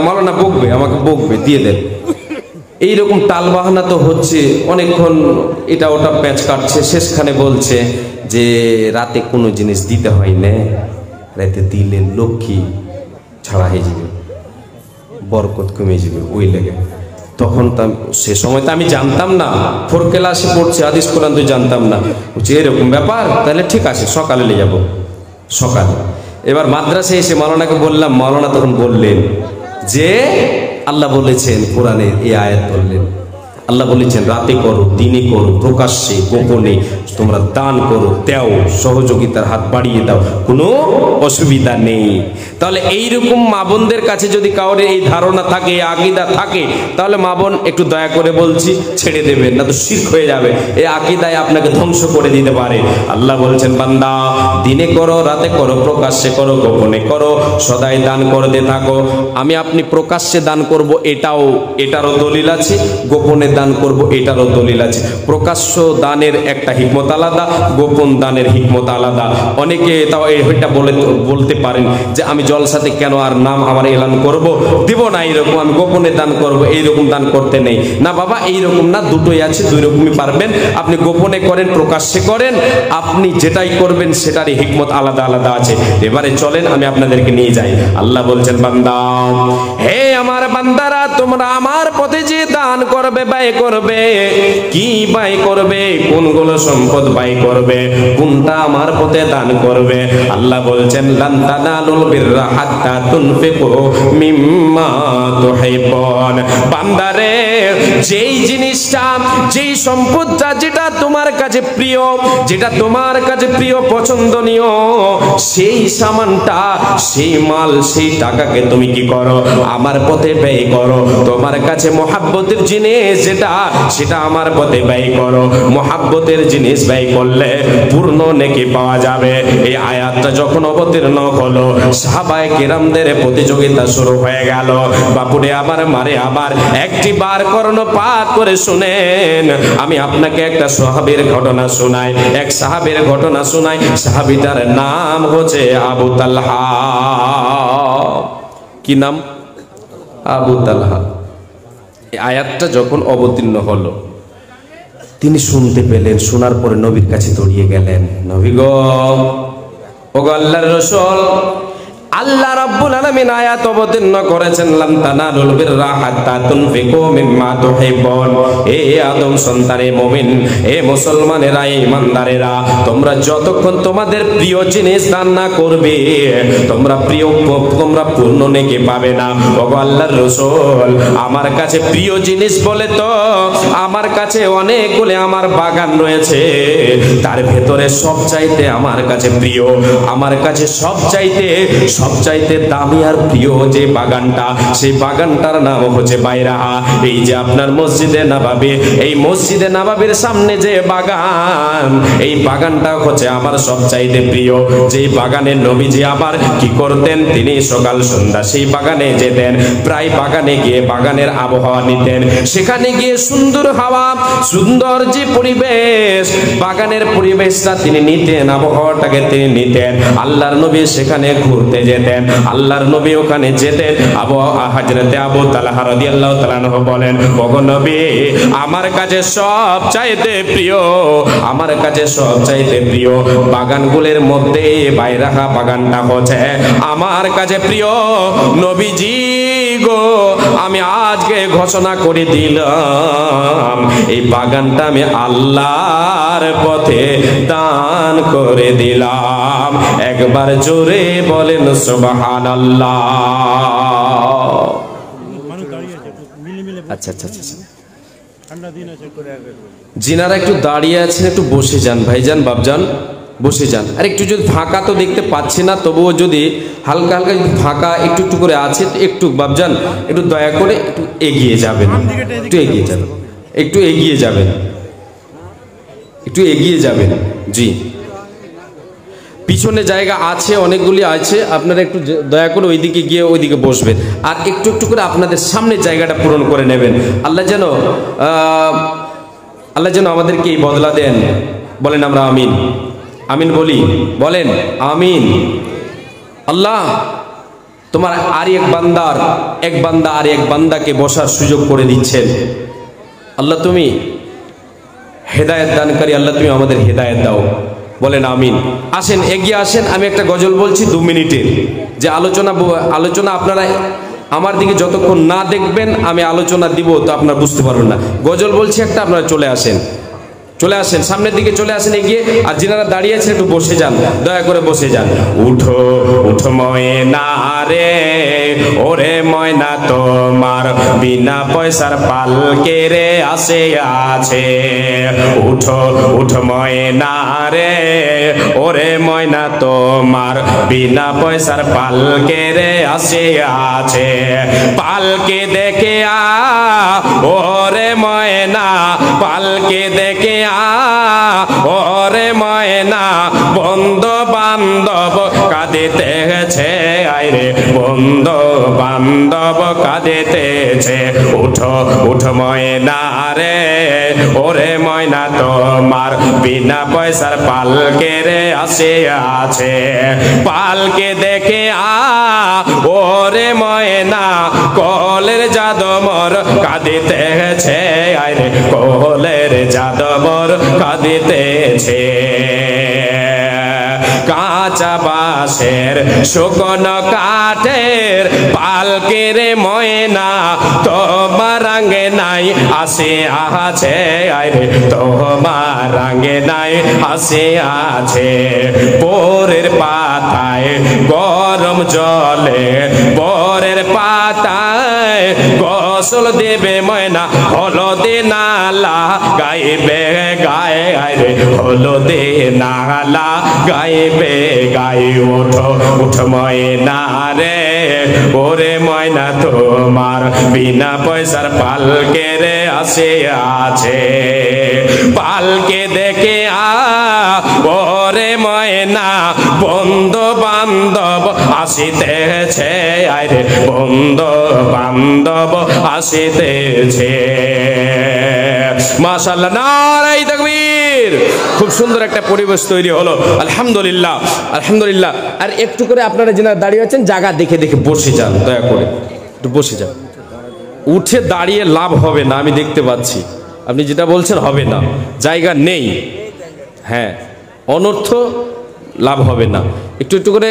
S1: মাওলানা বকবে, আমাকে বকবে, দিয়ে দেন। এইরকম টাল বাহানা তো হচ্ছে অনেকক্ষণ, এটা ওটা প্যাঁচ কাটছে, শেষখানে বলছে যে রাতে কোনো জিনিস দিতে হয় না, রাতে দিলে লক্ষ্মী ছাড়া হয়ে যাবে, বরকত কমে যাবে, ওই লেগে। তখন তো সে সময় তো আমি জানতাম না, 4 ক্লাসে পড়ছে, হাদিস কোরআন তো জানতাম না। বলছে এরকম ব্যাপার, তাহলে ঠিক আছে সকালে নিয়ে যাবো, সকালে। এবার মাদ্রাসায় এসে মাওলানাকে বললাম, মাওলানা তখন বললেন যে আল্লাহ বলেছেন, কোরআনে এই আয়াত বললেন, আল্লাহ বলেছেন রাতে করো, দিনে করো, প্রকাশ্যে গোপনে তোমরা দান করো, দাও, সহযোগিতার হাত বাড়িয়ে দাও, কোনো অসুবিধা নেই। তাহলে এইরকম মা বোনদের কাছে যদি কাউরে এই ধারণা থাকে, এই আকীদা থাকে, তাহলে মা বোন একটু দয়া করে বলছি ছেড়ে দেবেন, না তো শিরক হয়ে যাবে। এই আকীদায় আপনাকে ধ্বংস করে দিতে পারে। আল্লাহ বলছেন বান্দা দিনে করো, রাতে করো, প্রকাশ্যে করো, গোপনে করো, সদাই দান করতে থাকো। আমি আপনি প্রকাশ্যে দান করব, এটারও দলিল আছে, গোপনে দান করব, এটারও দলিল আছে। প্রকাশ্য দানের একটা হিকমত আলাদা, গোপন দানের হিকমত আলাদা। অনেকে তাও এটা বলতে পারেন যে আমি জলসাতে কেন আর নাম আমার এলান করব, দিব না, এইরকম আমি গোপনে দান করব, এইরকম দান করতে নেই। না বাবা, এইরকম না, দুটোই আছে, দুই রকমই পারবেন। আপনি গোপনে করেন, প্রকাশ্যে করেন, আপনি যেটাই করবেন সেটারই হিকমত আলাদা আলাদা আছে। এবারে চলেন আমি আপনাদেরকে নিয়ে যাই। আল্লাহ বলছেন বান্দা, হে আমার বান্দারা, তোমরা আমার পথে যে দান করবে, ব্যয় করবে, কি ব্যয় করবে, কোনগুলো সম্পদ ব্যয় করবে, কোনটা আমার পথে দান করবে। আল্লাহ বলছেন লান তানালুল বিররা হাত্তা তুনফিকু মিম্মা তুহিব্বুন। বান্দারে, যেই জিনিসটা, যেই সম্পদটা যেটা তোমার কাছে প্রিয়, যেটা তোমার কাছে প্রিয়, পছন্দনীয়, সেই সামানটা, সেই মাল, সেই টাকাকে তুমি কি করো? আমার পথে ব্যয় করো। তোমার কাছে মহাব্বতের জিনিস যেটা, সেটা আমার পথে ব্যয় করো। মহাব্বতের জিনিস ব্যয় করলে পূর্ণ নেকি পাওয়া যাবে। এই আয়াতটা যখন অবতীর্ণ হলো, সাহাবায়ে কেরামদের প্রতিযোগিতা শুরু হয়ে গেল। বাপুরে আমার, মারে আমার, একটি বার কর্ণপাত করে শুনেন। আমি আপনাকে একটা সাহাবীর ঘটনা শোনাই, এক সাহাবীর ঘটনা শোনাই। সাহাবীটার নাম হচ্ছে আবু তালহা। কি নাম? আবু তালহা। এই আয়াতটা যখন অবতীর্ণ হলো, তিনি শুনতে পেলেন, শোনার পরে নবীর কাছে দৌড়িয়ে গেলেন। নবী গো, ওগো আল্লাহর রাসূল, আল্লাহ রাব্বুল আলামিন আয়াত অবতীর্ণ করেছেন লান তানালুল বিররা হাত্তা তুনফিকু মিম্মা তুহিব্বুন। হে আদম সন্তানে মুমিন, হে মুসলমানেরা, ঈমানদারেরা, তোমরা যতক্ষণ তোমাদের প্রিয় জিনিস দান না করবে, তোমরা পূর্ণ নেকি পাবে না। ওগো আল্লাহর রাসূল, আমার কাছে প্রিয় জিনিস বলে তো আমার কাছে অনেকগুলো আমার বাগান রয়েছে, তার ভেতরে সবচাইতে আমার কাছে প্রিয়, আমার কাছে সবচাইতে দামি আর প্রিয় যে বাগানটা, সেই বাগানটার নাম হচ্ছে বাইরাহা। এই যে আপনার মসজিদে নববী, এই মসজিদে নববীর সামনে যে বাগান, এই বাগানটা হচ্ছে আমার সবচাইতে প্রিয়। যে বাগানের নবীজি আবার কি করতেন, তিনি সকাল সন্ধ্যা সেই বাগানে যেতেন, প্রায় বাগানে গিয়ে বাগানের আবহাওয়া নিতেন। সেখানে গিয়ে সুন্দর হাওয়া, সুন্দর যে পরিবেশ, বাগানের পরিবেশটা তিনি নিতেন, আবহাওয়াটাকে তিনি নিতেন। আল্লাহর নবী সেখানে ঘুরতে যেতেন, আল্লাহর নবী ওখানে যেতেন। হযরতে আবু তালহা রাদিয়াল্লাহু তাআলা আনহু বলেন, ওগো নবী, আমার কাছে সবচাইতে প্রিয়, আমার কাছে সবচাইতে প্রিয় বাগানগুলোর মধ্যে বাইরাহা বাগানটা হচ্ছে আমার কাছে প্রিয়। নবীজি গো আমি আজকে ঘোষণা করে দিলাম এই বাগানটা আমি আল্লাহর পথে দান করে দিলাম। একবার জোরে বলেন সুবহানাল্লাহ। আচ্ছা আচ্ছা আচ্ছা, জিনারা একটু দাঁড়িয়ে আছেন, একটু বসে যান ভাইজান, বাপজান বসে যান। আর একটু যদি ফাঁকা তো দেখতে পাচ্ছি না, তবুও যদি হালকা হালকা যদি ফাঁকা একটু একটু করে আছে, একটু বাপজান একটু দয়া করে একটু এগিয়ে যাবেন, একটু এগিয়ে যাবেন, একটু এগিয়ে যাবেন, একটু এগিয়ে যাবেন। জি, পিছনে জায়গা আছে, অনেকগুলি আছে, আপনারা একটু দয়া করে ওইদিকে গিয়ে ওইদিকে বসবেন আর একটু একটু করে আপনাদের সামনে জায়গাটা পূরণ করে নেবেন। আল্লাহ যেন আমাদেরকে এই বদলা দেন। বলেন আমরা আমিন, আমিন বলি, বলেন আমিন। আল্লাহ তোমার আর এক বান্দা আর এক বান্দাকে বসার সুযোগ করে দিচ্ছেন। আল্লাহ তুমি হেদায়েত দানকারী, আল্লাহ তুমি আমাদের হেদায়েত দাও। বলেন আমিন। আসেন এগিয়ে আসেন, আমি একটা গজল বলছি 2 মিনিটের, যে আলোচনা আপনারা আমার দিকে যতক্ষণ না দেখবেন আমি আলোচনা দিব তো আপনারা বুঝতে পারবেন না। গজল বলছি একটা, আপনারা চলে আসেন, চলে আসেন সামনের দিকে, চলে আসেন এগিয়ে। আর যিনারা দাঁড়িয়ে আছেন একটু বসে যান, দয়া করে বসে যান। উঠো উঠো ময়না রে, ওরে ময়না তোমার বিনা পয়সার পালকে রে আসে আছে। উঠো উঠো ময়না রে, ওরে ময়না তোমার বিনা পয়সার পালকে রে আসে আছে। পালকে দেখে ওরে ময়না, পালকে দেখে ওরে ময়না, বন্ধু বান্ধব কাঁদিতেছে, আইরে বন্ধু বান্ধব কাঁদিতেছে। উঠো উঠো ময়না রে, ওরে ময়না তোমার বিনা পয়সার পালকে রে আসে আছে। পালকে দেখে ওরে ময়না, কলের যাদবর কাঁদিতেছে, আইরে কলের যাদবর কাঁদিতেছে। কাঁচা বাঁশের শুকনো কাঠের পালকে রে ময়না, তোমার রঙে নাই আসে আছে, আইরে তোমার রঙে নাই আসে আছে। বোরের পাতায় গরম জলে, বোরের পাতায় গোসল দেবে ময়না, হলদে নালা গাইবে গায়ে, আইরে হলদে নালা গাইবে গায়ে। ওঠো উঠো ময়না রে, ওরে ময়না তোমার বিনা পয়সার পালকে রে আসে আছে। পালকে দেখে ওরে ময়না, বন্ধু বান্ধব আসিতেছে, আইরে বন্ধু বান্ধব আসিতেছে। মাশাআল্লাহ, নারায়ে তাকবীর। খুব সুন্দর একটা পরিবেশ তৈরি হলো, আলহামদুলিল্লাহ আলহামদুলিল্লাহ। আর একটু করে আপনারা যারা দাঁড়িয়ে আছেন জায়গা দেখে দেখে বসে যান, দয়া করে একটু বসে যান। উঠে দাঁড়িয়ে লাভ হবে না, আমি দেখতে পাচ্ছি আপনি যেটা বলছেন হবে না, জায়গা নেই। হ্যাঁ, অনর্থ লাভ হবে না। একটু একটু করে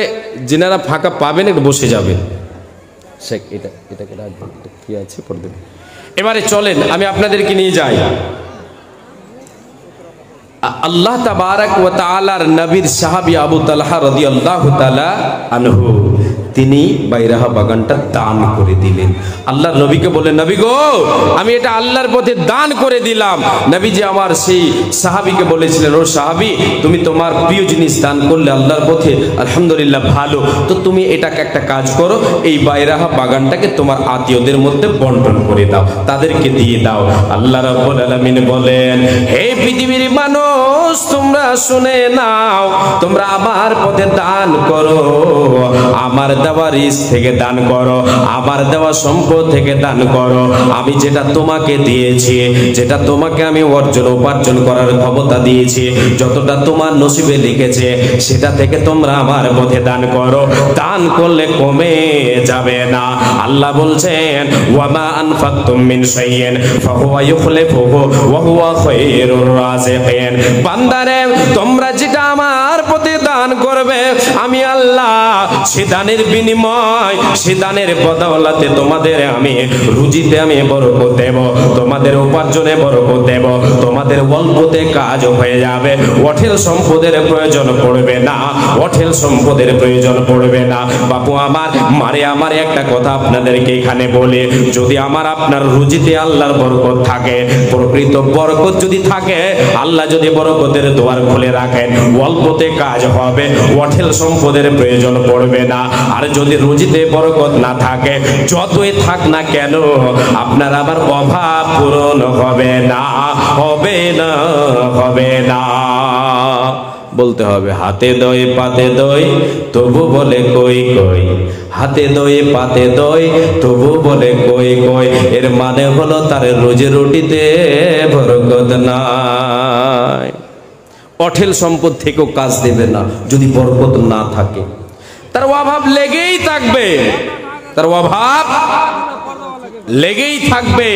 S1: যেনারা ফাঁকা পাবেন একটু বসে যাবেন। শেখ এটা কি আছে পড়বেন। এবারে চলেন আমি আপনাদেরকে নিয়ে যাই আল্লাহ তাবারাক ওয়া তাআলার নবীর সাহাবী আবু তালহা রাদিয়াল্লাহু তাআলা আনহু, তিনি বাইরাহা বাগানটা দান করে দিলেন। আল্লাহর নবীকে বলেন, নবী গো আমি এটা আল্লাহর পথে দান করে দিলাম। নবীজি আমার সেই সাহাবীকে বলেছিলেন, ও সাহাবী তুমি তোমার প্রিয় জিনিস দান করলে আল্লাহর পথে, আলহামদুলিল্লাহ ভালো, তো তুমি এটাকে একটা কাজ করো, এই বাইরাহা বাগানটাকে তোমার আত্মীয়দের মধ্যে বন্টন করে দাও, তাদেরকে দিয়ে দাও। আল্লাহ রাব্বুল আলামিন বলেন, হে পৃথিবীর মানুষ তোমরা শুনে নাও, তোমরা আমার পথে দান করো, আমার দেওয়া রিস্ক থেকে দান করো, আমার দেওয়া সম্পদ থেকে দান করো। আমি যেটা তোমাকে দিয়েছি, যেটা তোমাকে আমি উপার্জন করার ক্ষমতা দিয়েছি, যতটা তোমার নসিবে লিখেছে সেটা থেকে তোমরা আমার পথে দান করো। দান করলে কমে যাবে না। আল্লাহ বলছেন, ওয়ামা আনফাকতুম মিন শাইইন ফাহুয়া ইউখলিফুহু ওয়া হুয়া খায়রুর রাযিকিন। বান্দারে তোমরা যেটা আমার পথে দান করবে আমি আল্লাহ সে দানের বিনিময়, সে দানের বদৌলতে তোমাদের আমি রুজিতে আমি বরকত দেব, তোমাদের উপার্জনে বরকত দেব, তোমাদের অল্পতে কাজ হয়ে যাবে, অঢেল সম্পদের প্রয়োজন পড়বে না, অঢেল সম্পদের প্রয়োজন পড়বে না। বাপু আমার, মারে আমার একটা কথা আপনাদেরকে এখানে বলে, যদি আমার আপনার রুজিতে আল্লাহর বরকত থাকে, প্রকৃত বরকত যদি থাকে, আল্লাহ যদি বরকতের দুয়ার খুলে রাখেন, অল্পতে কাজ হবে, অঢেল সম্পদের প্রয়োজন পড়বে না। আর যদি রুজিতে বরকত না থাকে, যতই থাক না কেন, আপনার আবার অভাব পূরণ হবে না, হবে না, হবে না। বলতে হবে হাতে দই পাতে দই তবু বলে কই কই, হাতে দই পাতে দই তবু বলে কই কই। এর মানে হলো তার রোজি রুটিতে বরকত নাই। অঢেল সম্পদ থেকেও কাজ দেবে না যদি বরকত না থাকে, তার অভাব লেগেই থাকবে, তার অভাব লেগেই থাকবে।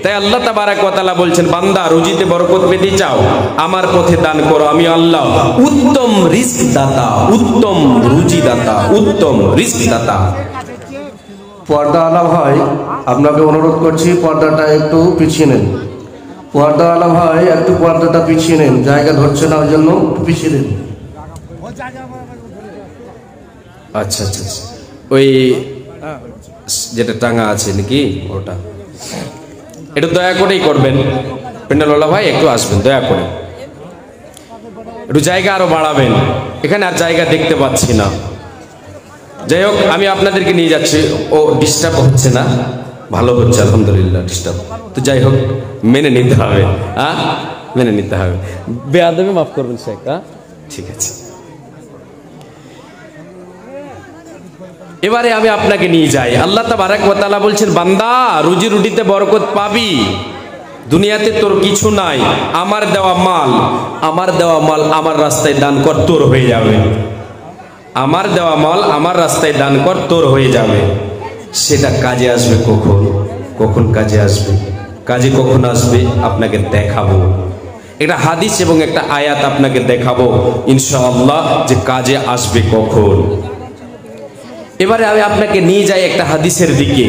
S1: তাই আল্লাহ তাবারাক ওয়া তাআলা বলছেন, বান্দা রুজিতে বরকত পেতে চাও, আমার পথে দান করো, আমি আল্লাহ উত্তম রিজক দাতা, উত্তম রুজি দাতা, উত্তম রিজক দাতা।
S2: পর্দাওয়ালা ভাই, আপনাকে অনুরোধ করছি পর্দাটা একটু পিছিয়ে নেন। পর্দাওয়ালা ভাই একটু পর্দাটা পিছিয়ে নেন, জায়গা ধরছে না, ওই জন্য পিছিয়ে নেন।
S1: আচ্ছা আচ্ছা, ওই যেটা টাঙা আছে নাকি ওটা একটু দয়া করেই করবেন। পেন্ডালওয়ালা ভাই একটু আসবেন, দয়া করে একটু জায়গা আরো বাড়াবেন, এখানে আর জায়গা দেখতে পাচ্ছি না। যাই হোক, আমি আপনাদেরকে নিয়ে যাচ্ছি, ও ডিস্টার্ব হচ্ছে না, ভালো হচ্ছে আলহামদুলিল্লাহ। ডিস্টার্ব তো যাই হোক, মেনে নিতে হবে, হ্যাঁ মেনে নিতে হবে। বেয়াদবি মাফ করবেন শেখ, হ্যাঁ ঠিক আছে। এবারে আমি আপনাকে নিয়ে যাই। আল্লাহ তাবারাক ওয়া তাআলা বলছেন, বান্দা রুজি রুটিতে বরকত পাবি, দুনিয়াতে তোর কিছু নাই, আমার দেওয়া মাল, আমার দেওয়া মাল আমার রাস্তায় দান কর, তোর হয়ে যাবে। আমার দেওয়া মাল আমার রাস্তায় দান কর, তোর হয়ে যাবে। সেটা কাজে আসবে কখন, কখন কাজে আসবে, কাজে কখন আসবে আপনাকে দেখাবো। একটা হাদিস এবং একটা আয়াত আপনাকে দেখাবো ইনশাআল্লাহ যে কাজে আসবে কখন। এবারে আমি আপনাকে নিয়ে যাই একটা হাদিসের দিকে।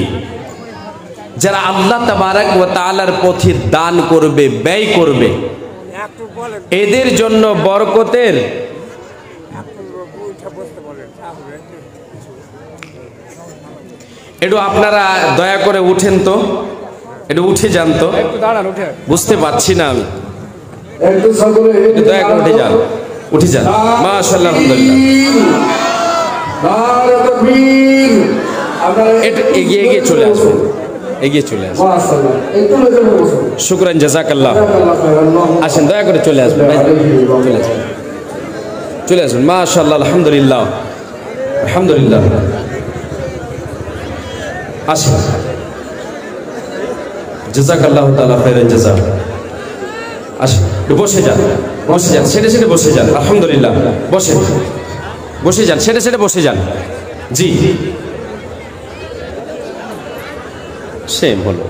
S1: যারা আল্লাহ তাবারাক ওয়া তাআলার পথে দান করবে, ব্যয় করবে, এদের জন্য বরকতের একটু আপনারা দয়া করে উঠেন তো, একটু উঠে যান তো, বুঝতে পারছি না আমি, দয়া করে উঠে যান, উঠে যান। মাশাআল্লাহ, আলহামদুলিল্লাহ। একটু এগিয়ে এগিয়ে চলে আসবেন, এগিয়ে চলে আসবেন। শুকরান, জাযাকাল্লাহ। আসেন, দয়া করে চলে আসবেন, চলে আসবেন, চলে আসবেন। মাশাআল্লাহ, আলহামদুলিল্লাহ, আলহামদুলিল্লাহ। আসেন, জাযাকাল্লাহু তাআলা খায়রান জাযা। আসেন, বসে যান, বসে যান, সেটে সেটে বসে যান। আলহামদুলিল্লাহ, বসে বসে যান, সেটে সেটে বসে যান। জি, সেম হলো,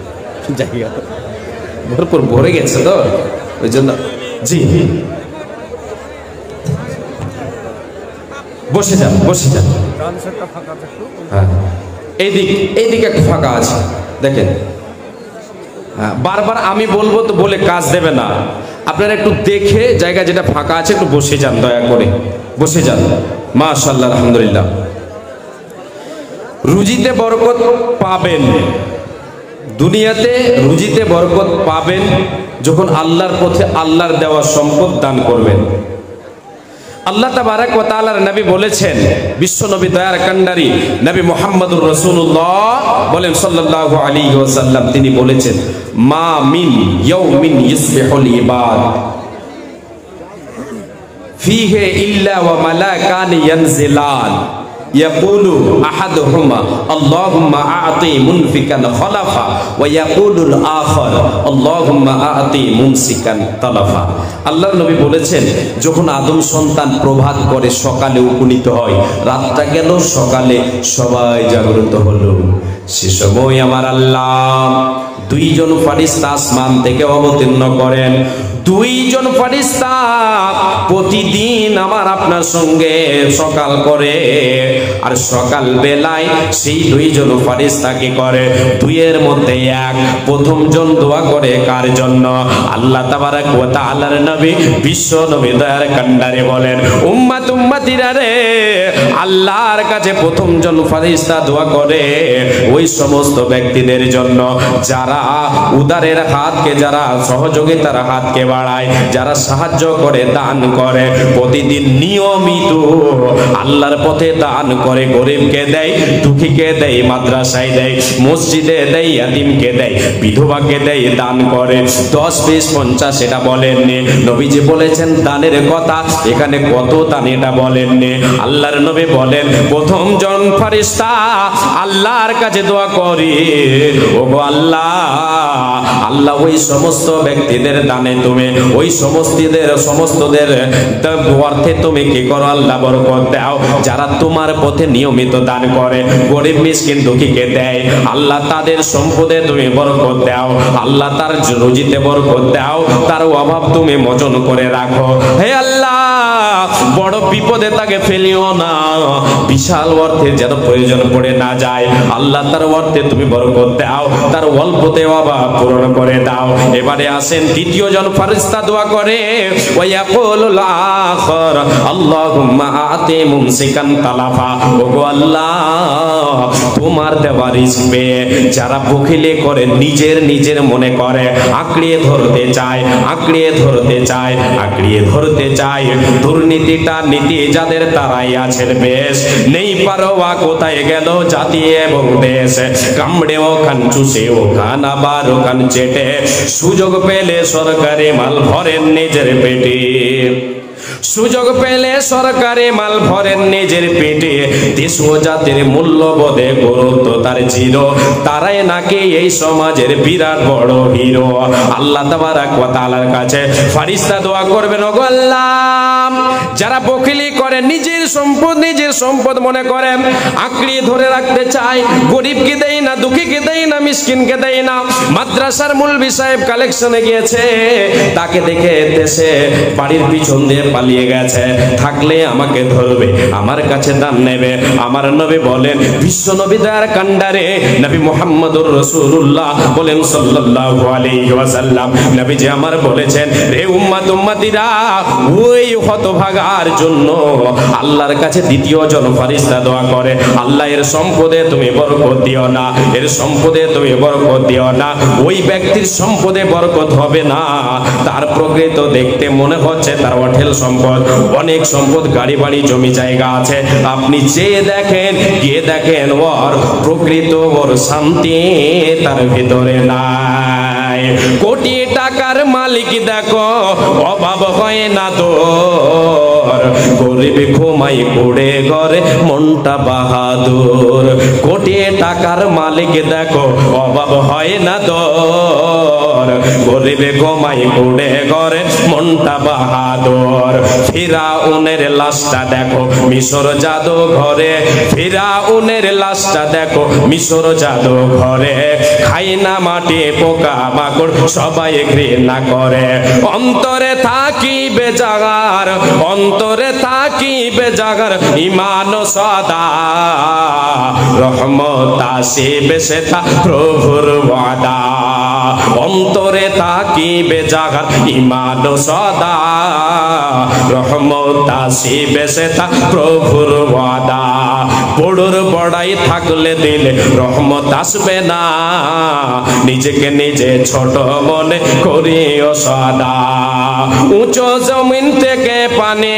S1: জায়গা ভরপুর ভরে গেছে তো ওই জন্য। জি, বসে যান, বসে যান। হ্যাঁ, এইদিকে একটা ফাঁকা আছে, দেখেন। হ্যাঁ, বারবার আমি বলবো তো বলে কাজ দেবে না, আপনারা একটু দেখে জায়গা যেটা ফাঁকা আছে একটু বসে যান, দয়া করে বসে যান। মাশাআল্লাহ, আলহামদুলিল্লাহ। রুজিতে বরকত পাবেন, দুনিয়াতে রুজিতে বরকত পাবেন যখন আল্লাহর পথে আল্লাহর দেওয়া সম্পদ দান করবেন। আল্লাহ তাবারাক ওয়া তাআলার নবী বলেছেন, বিশ্ব নবী দয়ার কান্ডারি নবী মুহাম্মদুর রাসূলুল্লাহ বলেন সাল্লাল্লাহু আলাইহি ওয়াসাল্লাম, তিনি বলেছেন, মা মিন ইয়াউমিন ইসবিহুল ইবাদ ফিহি ইল্লা ওয়া মালাকানি ইয়ানজিলান ইয়াকুলু আহাদুহুমা আল্লাহুম্মা আ'তি মুনফিকান খলাফা ওয়া ইয়াকুলুল আখার আল্লাহুম্মা আ'তি মুমসিকান তালাফা। আল্লাহর নবী বলেছেন, যখন আদম সন্তান প্রভাত করে, সকালে উপনীত হয়, রাতটা গেল, সকালে সবাই জাগ্রত হলো, সে সময় আমার আল্লাহ দুইজন ফেরেশতা আসমান থেকে অবতীর্ণ করেন। দুইজন ফেরেশতা প্রতিদিন আমার আপনার সঙ্গে সকাল করে, আর সকাল বেলায় সেই দুইজন ফেরেশতা কি করে, দুইয়ের মধ্যে এক প্রথম জন দোয়া করে কার জন্য? আল্লাহ তাবারক ওয়া তাআলার নবী বিশ্ব নবী দয়ার কান্ডারে বলেন, উম্মত উম্মতিরা রে, আল্লাহর কাছে প্রথম জন ফেরেশতা দোয়া করে ওই সমস্ত ব্যক্তিদের জন্য যারা উদারের হাতকে, যারা সহযোগিতার হাতকে বাড়ায়, যারা সাহায্য করে, দান করে, প্রতিদিন নিয়মিত আল্লাহর পথে দান করে, গরিবকে দেয়, দুঃখীকে দেয়, মাদ্রাসায় দেয়, মসজিদে দেয়, ইয়াতিমকে দেয়, বিধবাকে দেয়, দান করে 10, 20, 50 এটা বলেননি। নবীজি বলেছেন দানের কথা, এখানে কত দান এটা বলেননি। আল্লাহর নবী বলেন প্রথম জন ফেরেশতা আল্লাহর কাছে দোয়া করে, ওগো আল্লাহ, আল্লাহ ওই সমস্ত ব্যক্তিদের দানে তুমি, ওই সমস্তদের অর্থে তুমি কি করো আল্লাহ বরকত দাও, যারা তোমার পথে নিয়মিত দান করে, গরিব মিসকিন দুঃখীকে দেয়, আল্লাহ তাদের সম্পদে তুমি বরকত দাও, আল্লাহ তার রুজিতে বরকত দাও, তার অভাব তুমি মোচন করে রাখো। হে আল্লাহ, বড় বিপদে তাকে ফেলিও না, বিশাল অর্থের যেন প্রয়োজন পড়ে না যায়, আল্লাহ তার অর্থে তুমি বরকত দাও, তার অল্পতে অভাব পূরণ করে দাও। এবারে আসেন দ্বিতীয় জন ফেরেশতা দোয়া করে, ওয়ায়াকুলুল আখির আল্লাহুম্মা আতি মুমসিকান তালাফা, ওগো আল্লাহ, তোমার দেওয়া রিজক পেয়ে যারা বখিলি করে, নিজের মনে করে আঁকড়িয়ে ধরতে চায়, দুর্নীতিটা নীতি যাদের তারাই আছেন বেশ, নেই পারোয়া কোথায় গেল জাতি এবং দেশ, কামড়ে ও খান চুষে ও খান আবার ও খান চেটে, সুযোগ পেলে সরকারি মাল ভরেন নিজের পেটে, সুযোগ পেলে সরকারি মাল ভরেন নিজের পেটে, দেশ ও জাতির মূল্যবোধে গুরুত্ব তার জিরো, তারাই নাকি এই সমাজের বিরাট বড় হিরো। আল্লাহ তাবারক ওয়া তাআলার কাছে ফেরেশতা দোয়া করবেন, ওগো আল্লাহ, যারা বখিলি করে, নিজের সম্পদ মনে করে আঁকড়িয়ে ধরে রাখতে চায়, গরিবকে দেয় না, দুঃখীকে দেয় না, মিসকিনকে দেয় না, মাদ্রাসার মৌলভী সাহেব কালেকশনে গিয়েছে, তাকে দেখে দেশে বাড়ির পিছন দিয়ে পালিয়ে গেছে, থাকলে আমাকে ধরবে, আমার কাছে দান নেবে। আমার নবী বলেন, বিশ্ব নবী দয়ার কান্ডারে নবী মুহাম্মদুর রাসূলুল্লাহ বলেন সাল্লাল্লাহু আলাইহি ওয়াসাল্লাম, নবীজি আমার বলেছেন, রে উম্মত উম্মতিরা, ওই হতভাগার জন্য আল্লাহর কাছে দ্বিতীয় জন ফেরেশতা দোয়া করে, আল্লাহ এর সম্পদে তুমি বরকত দিও না, এর সম্পদে তুমি বরকত দিও না, ওই ব্যক্তির সম্পদে বরকত হবে না, তার প্রকৃত দেখতে মনে হচ্ছে তার অঢেল সম্পদ, অনেক সম্পদ, গাড়ি বাড়ি জমি জায়গা আছে, আপনি গিয়ে দেখেন ওর প্রকৃত ওর শান্তি তার ভিতরে নাই। কোটি টাকার মালিক দেখো অভাব হয় না তোর, গরিব ঘুমাই পড়ে ঘরে মনটা বাহাদুর, কোটি টাকার মালিক দেখো অভাব হয় না তোর, গরিব ঘুমাই পড়ে ঘরে মনটা বাহাদুর। ফিরাউনের লাশটা দেখো মিশর জাদু ঘরে, ফিরাউনের লাশটা দেখো মিশর জাদু ঘরে, খাই না মাটি পোকা মাকড় সবাই ঘৃণা করে, অন্তরে থাকিবে জাগার, অন্তরে থাকিবে জাগার ঈমান সদা, রহমত আসিবে সেটা প্রভুর ওয়াদা, অন্তরে থাকিবে জাগার ঈমান সদা, রহমত আসিবে সেটা প্রভুর ওয়াদা, বড়র বড়াই থাকলে দিলে রহমত আসবে না, নিজেকে নিজে ছোট মনে করিও সদা, উঁচু জমিন থেকে পানি,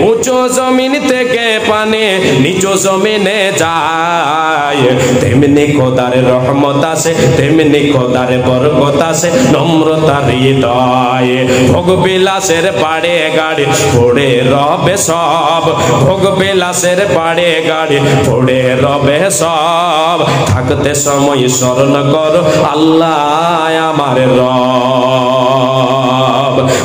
S1: উঁচু জমিন থেকে পানি নিচু জমিনে যায়, তেমনি খোদার রহমত আছে, তেমনি খোদার বরকত আছে নম্রতার হৃদয়, ভোগ বিলাসের পাড়ে গাড়ি পড়ে রবে সব, ভোগ বিলাসের পাড়ে গাড়ি পড়ে রবে সব, থাকতে সময় স্মরণ করো আল্লাহ আমার রব।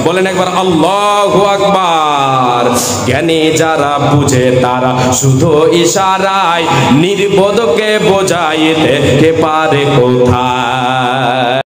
S1: বলেন একবার আল্লাহু আকবার। আমার। জ্ঞানী যারা বুঝে তারা শুধু ইশারায় নির্বোধকে বোঝাইতে কে পারে কোথায়।